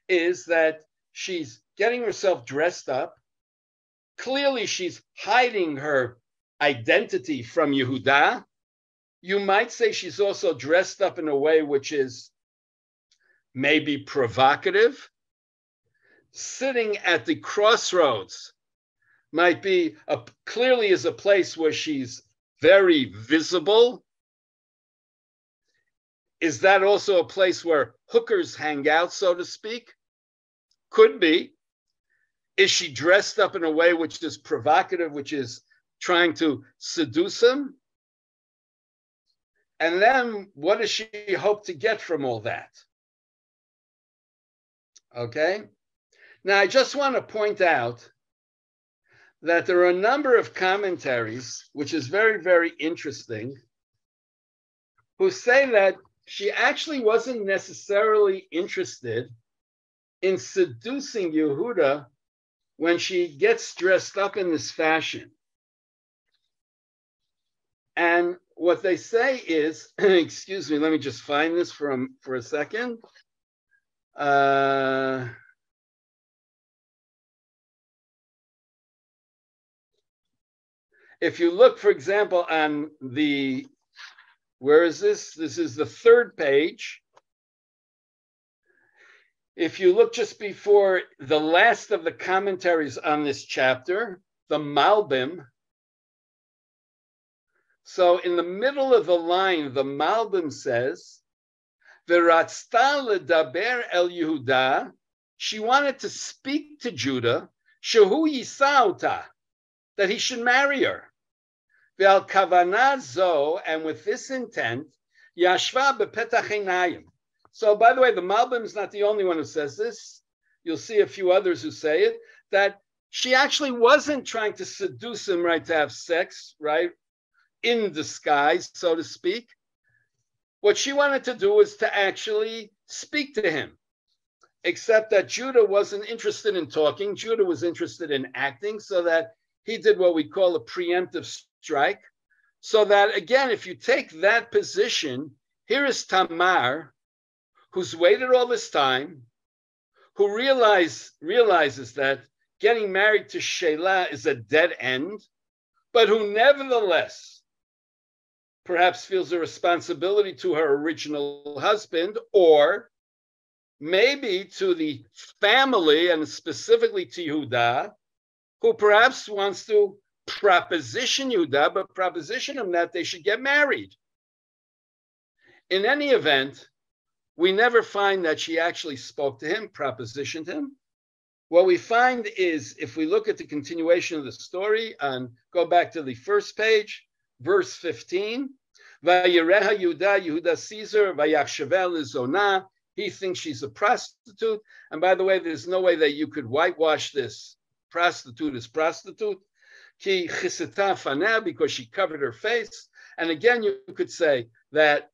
is that she's getting herself dressed up. Clearly, she's hiding her identity from Yehuda. You might say she's also dressed up in a way which is maybe provocative. Sitting at the crossroads might be clearly is a place where she's very visible. Is that also a place where hookers hang out, so to speak? Could be. Is she dressed up in a way which is provocative, which is trying to seduce him? And then what does she hope to get from all that? Okay. Now, I just want to point out that there are a number of commentaries, which is very, very interesting, who say that she actually wasn't necessarily interested in seducing Yehuda when she gets dressed up in this fashion. And what they say is, excuse me, let me just find this for a second. If you look, for example, on the, where is this? This is the third page. If you look just before the last of the commentaries on this chapter, the Malbim. So in the middle of the line, the Malbim says, V'ratzta ledaber el Yehuda, she wanted to speak to Judah, shehu yisa ota, that he should marry her. Ve'al kavana zo, and with this intent, yashva bepetach einayim. So, by the way, the Malbim is not the only one who says this. You'll see a few others who say it, that she actually wasn't trying to seduce him, right, to have sex, right, in disguise, so to speak. What she wanted to do was to actually speak to him, except that Judah wasn't interested in talking. Judah was interested in acting, so that he did what we call a preemptive strike. So that, again, if you take that position, here is Tamar, who's waited all this time, who realizes that getting married to Shelah is a dead end, but who nevertheless perhaps feels a responsibility to her original husband, or maybe to the family, and specifically to Yehuda, who perhaps wants to proposition Yehuda, but proposition him that they should get married. In any event, we never find that she actually spoke to him, propositioned him. What we find is, if we look at the continuation of the story and go back to the first page, verse 15, Vayereha Yehuda sees her, Vayachshavel lizona, he thinks she's a prostitute. And by the way, there's no way that you could whitewash this prostitute as prostitute. Ki chisita faneh, because she covered her face. And again, you could say that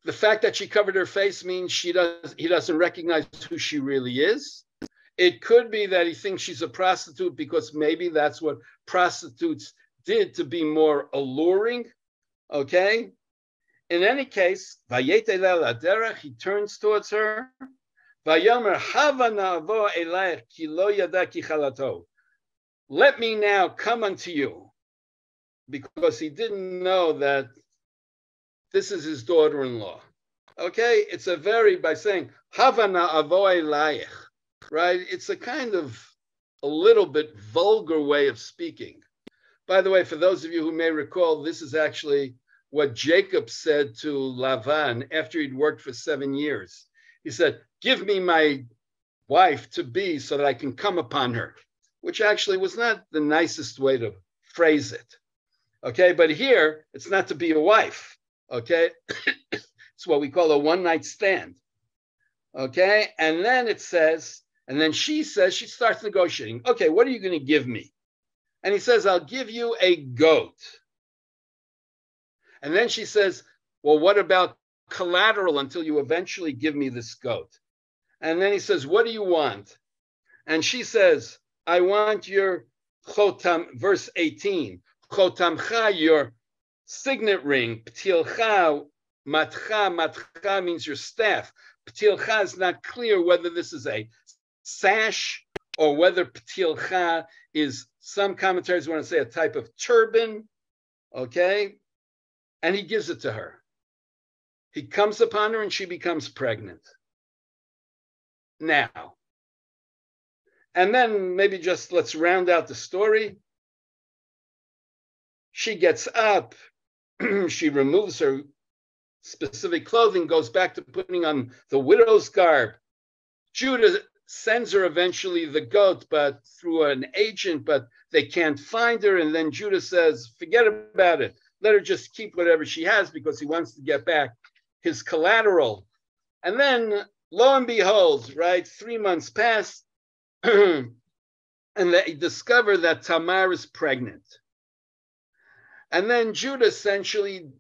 the fact that she covered her face means he doesn't recognize who she really is. It could be that he thinks she's a prostitute because maybe that's what prostitutes did to be more alluring. Okay? In any case, he turns towards her. Let me now come unto you, because he didn't know that this is his daughter-in-law. Okay, it's a very, by saying Havana avoy laich, right? It's a kind of a little bit vulgar way of speaking. By the way, for those of you who may recall, this is actually what Jacob said to Lavan after he'd worked for 7 years. He said, give me my wife to be so that I can come upon her, which actually was not the nicest way to phrase it. Okay, but here it's not to be a wife. Okay, it's what we call a one-night stand. Okay, and then it says, and then she says, she starts negotiating. Okay, what are you going to give me? And he says, I'll give you a goat. And then she says, well, what about collateral until you eventually give me this goat? And then he says, what do you want? And she says, I want your chotam, verse 18, chotamcha, your signet ring, ptilcha, matcha means your staff. Ptilcha is not clear whether this is a sash or whether ptilcha is, some commentaries want to say, a type of turban, okay? And he gives it to her. He comes upon her and she becomes pregnant. Now, and then maybe just let's round out the story. She gets up, she removes her specific clothing, goes back to putting on the widow's garb. Judah sends her eventually the goat, but through an agent, but they can't find her. And then Judah says, forget about it. Let her just keep whatever she has because he wants to get back his collateral. And then lo and behold, right, 3 months pass, and they discover that Tamar is pregnant. And then Judah essentially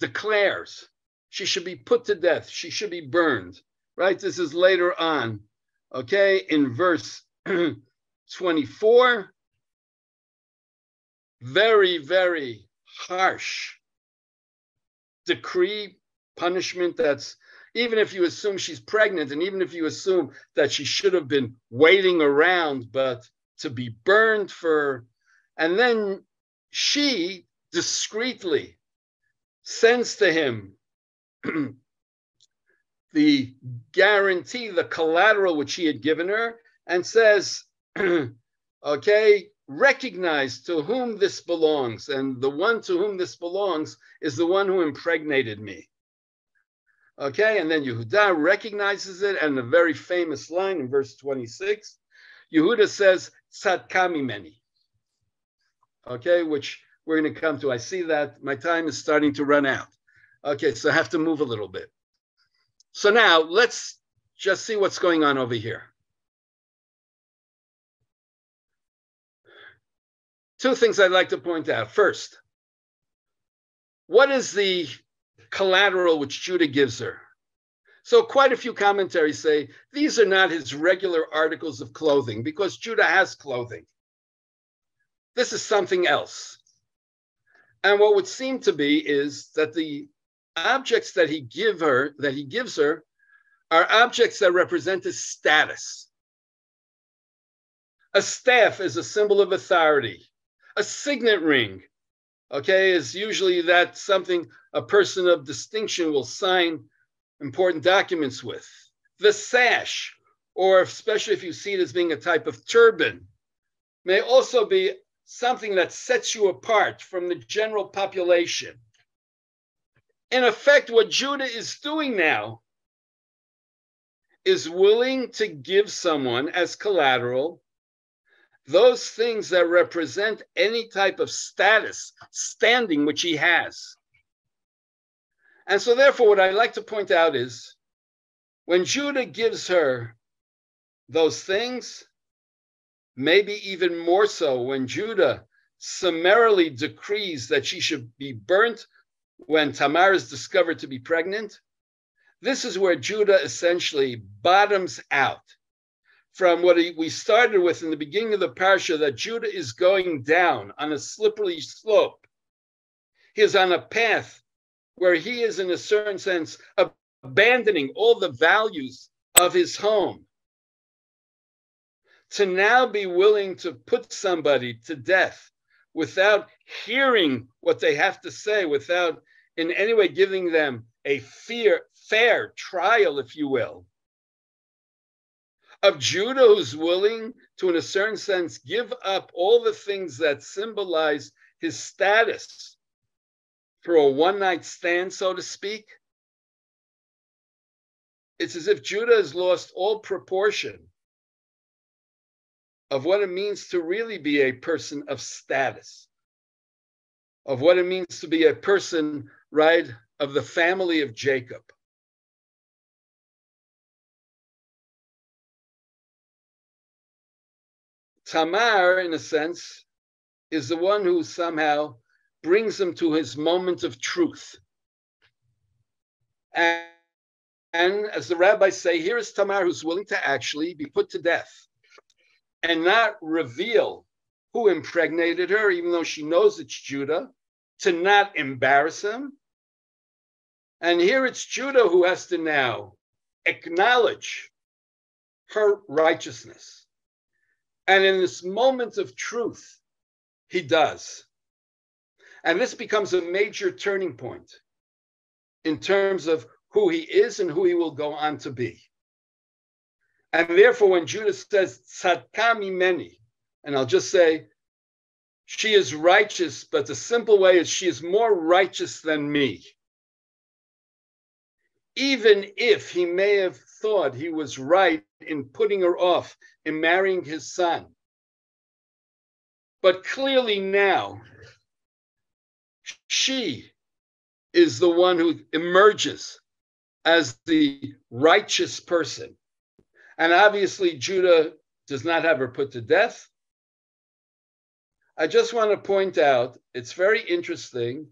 declares she should be put to death. She should be burned, right? This is later on, okay, in verse 24. Very, very harsh decree, punishment that's, even if you assume she's pregnant and even if you assume that she should have been waiting around, but to be burned for, and then she discreetly sends to him the guarantee, the collateral which he had given her, and says, okay, recognize to whom this belongs. And the one to whom this belongs is the one who impregnated me. Okay, and then Yehuda recognizes it, and a very famous line in verse 26, Yehuda says, Tzadka mimeni. Okay, which we're going to come to. I see that my time is starting to run out. Okay, so I have to move a little bit. So now let's just see what's going on over here. Two things I'd like to point out. First, what is the collateral which Judah gives her? So quite a few commentaries say these are not his regular articles of clothing because Judah has clothing. This is something else. And what would seem to be is that the objects that he gives her, are objects that represent his status. A staff is a symbol of authority. A signet ring, okay, is usually that something a person of distinction will sign important documents with. The sash, or especially if you see it as being a type of turban, may also be something that sets you apart from the general population. In effect, what Judah is doing now is willing to give someone as collateral those things that represent any type of status, standing which he has. And so therefore, what I like to point out is when Judah gives her those things, maybe even more so when Judah summarily decrees that she should be burnt when Tamar is discovered to be pregnant, this is where Judah essentially bottoms out from what we started with in the beginning of the Parashat, that Judah is going down on a slippery slope. He is on a path where he is, in a certain sense, abandoning all the values of his home to now be willing to put somebody to death without hearing what they have to say, without in any way giving them a fair trial, if you will. Of Judah, who's willing to, in a certain sense, give up all the things that symbolize his status for a one-night stand, so to speak. It's as if Judah has lost all proportion of what it means to really be a person of status, of what it means to be a person, right, of the family of Jacob. Tamar, in a sense, is the one who somehow brings him to his moment of truth. And as the rabbis say, here is Tamar who's willing to actually be put to death and not reveal who impregnated her, even though she knows it's Judah, to not embarrass him. And here it's Judah who has to now acknowledge her righteousness. And in this moment of truth, he does. And this becomes a major turning point in terms of who he is and who he will go on to be. And therefore, when Judah says, Tzadka mimeni, and I'll just say, she is righteous, but the simple way is she is more righteous than me. Even if he may have thought he was right in putting her off in marrying his son. But clearly now, she is the one who emerges as the righteous person. And obviously, Judah does not have her put to death. I just want to point out, it's very interesting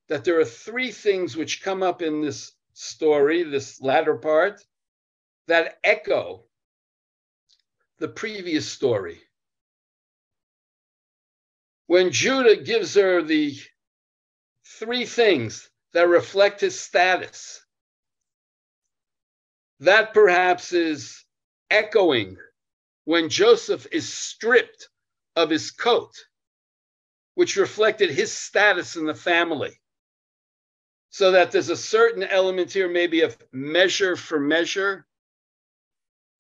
that there are three things which come up in this story, this latter part, that echo the previous story. When Judah gives her the three things that reflect his status, that perhaps is echoing when Joseph is stripped of his coat, which reflected his status in the family. So that there's a certain element here, maybe of measure for measure.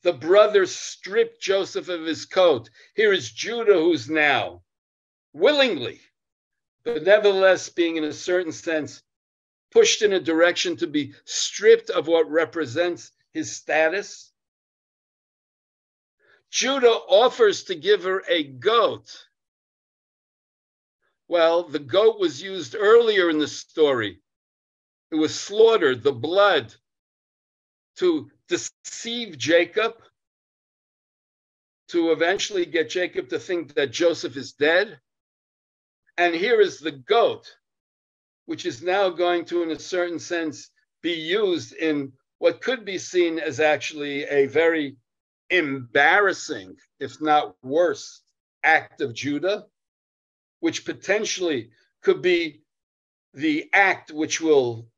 The brothers stripped Joseph of his coat. Here is Judah, who's now willingly, but nevertheless being in a certain sense pushed in a direction to be stripped of what represents his status. Judah offers to give her a goat. Well, the goat was used earlier in the story. It was slaughtered, the blood, to deceive Jacob, to eventually get Jacob to think that Joseph is dead. And here is the goat, which is now going to, in a certain sense, be used in what could be seen as actually a very embarrassing, if not worse, act of Judah, which potentially could be the act which will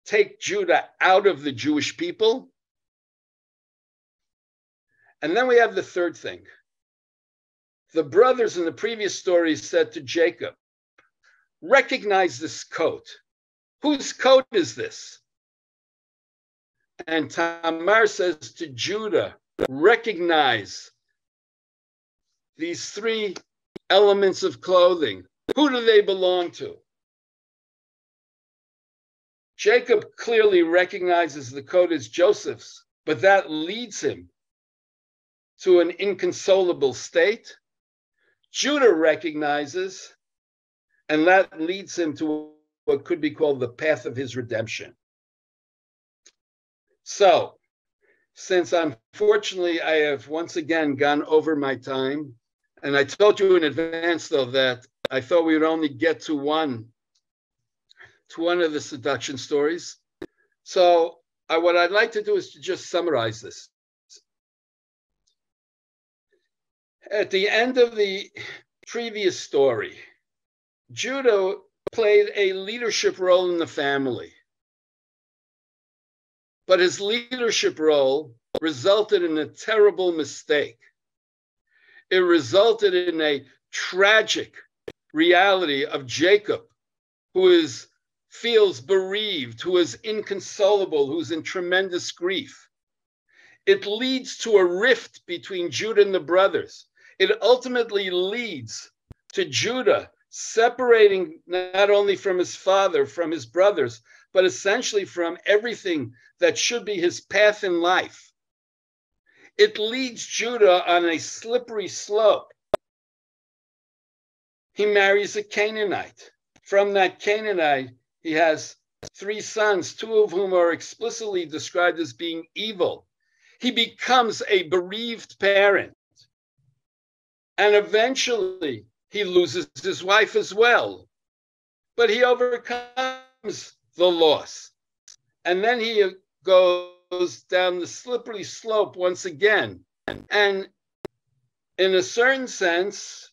take Judah out of the Jewish people. And then we have the third thing. The brothers in the previous story said to Jacob, recognize this coat. Whose coat is this? And Tamar says to Judah, recognize these three elements of clothing. Who do they belong to? Jacob clearly recognizes the coat as Joseph's, but that leads him to an inconsolable state. Judah recognizes, and that leads him to what could be called the path of his redemption. So, since unfortunately I have once again gone over my time, and I told you in advance, though, that I thought we would only get to one of the seduction stories. So what I'd like to do is to just summarize this. At the end of the previous story, Judah played a leadership role in the family. But his leadership role resulted in a terrible mistake. It resulted in a tragic reality of Jacob, who feels bereaved, who is inconsolable, who's in tremendous grief. It leads to a rift between Judah and the brothers. It ultimately leads to Judah separating not only from his father, from his brothers, but essentially from everything that should be his path in life. It leads Judah on a slippery slope. He marries a Canaanite. From that Canaanite, he has 3 sons, 2 of whom are explicitly described as being evil. He becomes a bereaved parent. And eventually, he loses his wife as well. But he overcomes the loss. And then he goes down the slippery slope once again. And in a certain sense,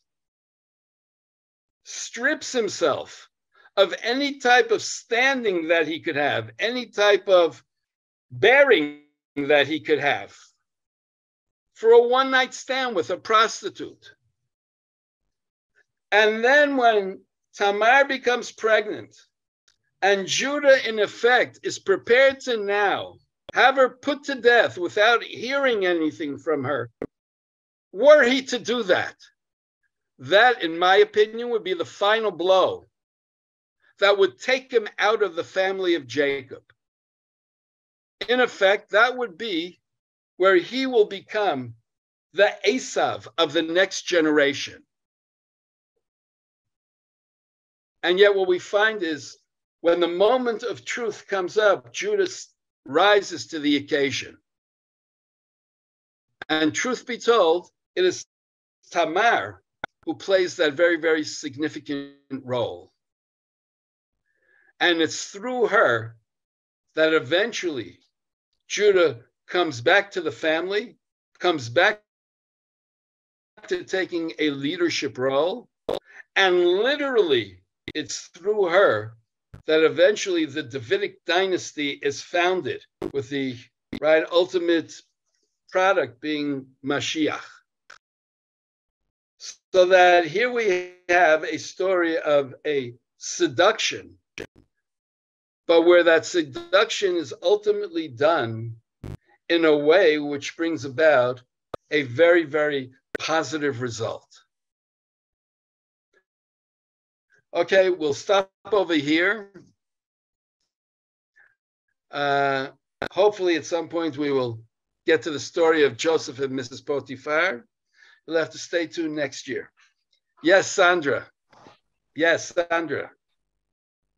strips himself of any type of standing that he could have, any type of bearing that he could have for a one-night stand with a prostitute. And then when Tamar becomes pregnant and Judah, in effect, is prepared to now have her put to death without hearing anything from her, were he to do that, that, in my opinion, would be the final blow that would take him out of the family of Jacob. In effect, that would be where he will become the Esav of the next generation. And yet what we find is when the moment of truth comes up, Judah rises to the occasion. And truth be told, it is Tamar who plays that very, very significant role. And it's through her that eventually Judah comes back to the family, comes back to taking a leadership role, and literally it's through her that eventually the Davidic dynasty is founded, with the ultimate product being Mashiach. So that here we have a story of a seduction, but where that seduction is ultimately done in a way which brings about a very, very positive result. Okay, we'll stop over here. Hopefully at some point we will get to the story of Joseph and Mrs. Potiphar. You'll have to stay tuned next year. Yes, Sandra. Yes, Sandra.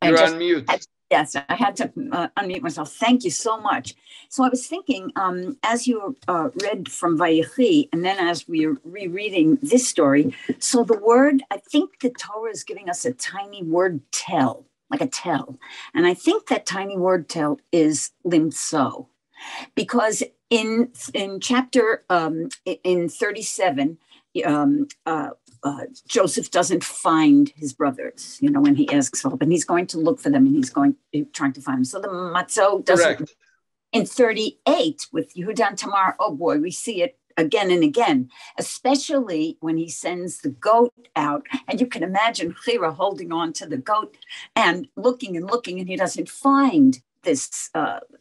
You're on mute. Yes, I had to unmute myself. Thank you so much. So I was thinking, as you read from Vayechi, and then as we're rereading this story, so the word, I think the Torah is giving us a tiny word tell, like a tell. And I think that tiny word tell is limtso. Because in chapter, in 37, Joseph doesn't find his brothers, when he asks for help, and he's going to look for them, and he's trying to find them. So the matzo doesn't. Correct. In 38 with Yehuda and Tamar, oh boy, we see it again and again, especially when he sends the goat out, and you can imagine Chira holding on to the goat and looking, and he doesn't find this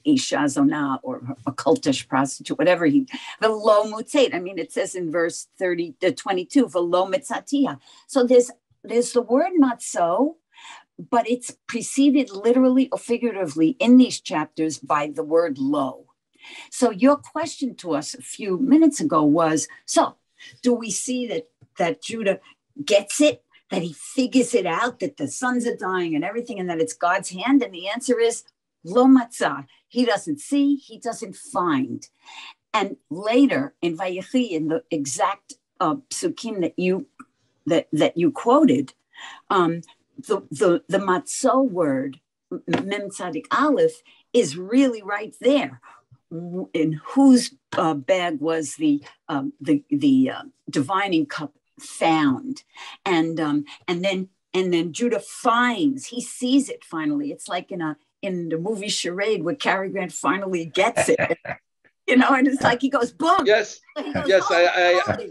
Isha Zonah or a cultish prostitute, whatever velo mutzeit. I mean, it says in verse 22, velo mitzatia. So there's the word matzo, but it's preceded literally or figuratively in these chapters by the word lo. So your question to us a few minutes ago was, so do we see that Judah gets it, that he figures it out, that the sons are dying and everything, and that it's God's hand? And the answer is, lo matzah. He doesn't see, he doesn't find. And later in Vayechi, in the exact psukim that you quoted, the matzo word, mem tzadik aleph, is really right there. In whose bag was the divining cup found? And then Judah finds, he sees it finally. It's like in the movie Charade, where Cary Grant finally gets it, and it's like he goes, boom. Yes, goes, yes, oh,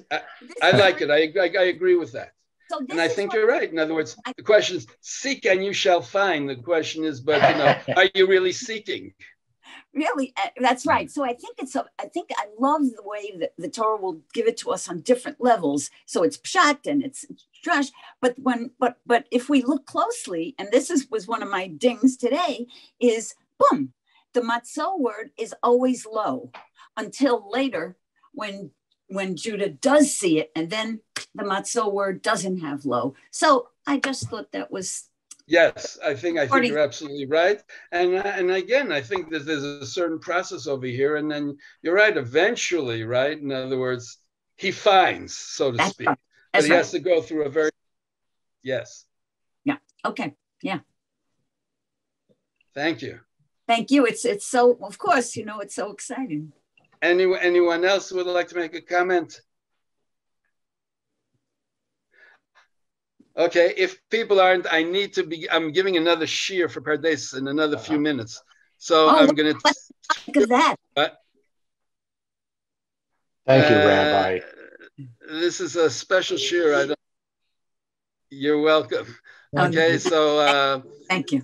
I like it. I agree with that. So and I think you're right. In other words, the question is, seek and you shall find. The question is, but are you really seeking? Really, that's right. So I think I love the way that the Torah will give it to us on different levels. So it's pshat and it's drush. But if we look closely, and was one of my dings today, is boom, the matzah word is always low until later when Judah does see it, and then the matzah word doesn't have low. So I just thought that was. Yes, I think you're absolutely right. And again, I think that there's a certain process over here. And then you're right, eventually, right? In other words, he finds, so to speak. Right. But he has to go through a very, yes. Yeah. Okay. Yeah. Thank you. Thank you. It's so, of course, it's so exciting. Anyone else would like to make a comment? Okay, if people aren't, I'm giving another shiur for Pardes in another few minutes. So I'm going to think of that. Thank you, Rabbi. This is a special shiur. You're welcome. Okay, so thank you.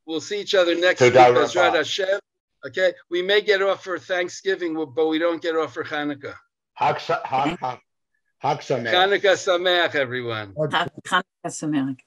We'll see each other next week. Bezrat Hashem. Okay, we may get off for Thanksgiving, but we don't get off for Hanukkah. Hanukkah Sameach, everyone. Hanukkah Sameach.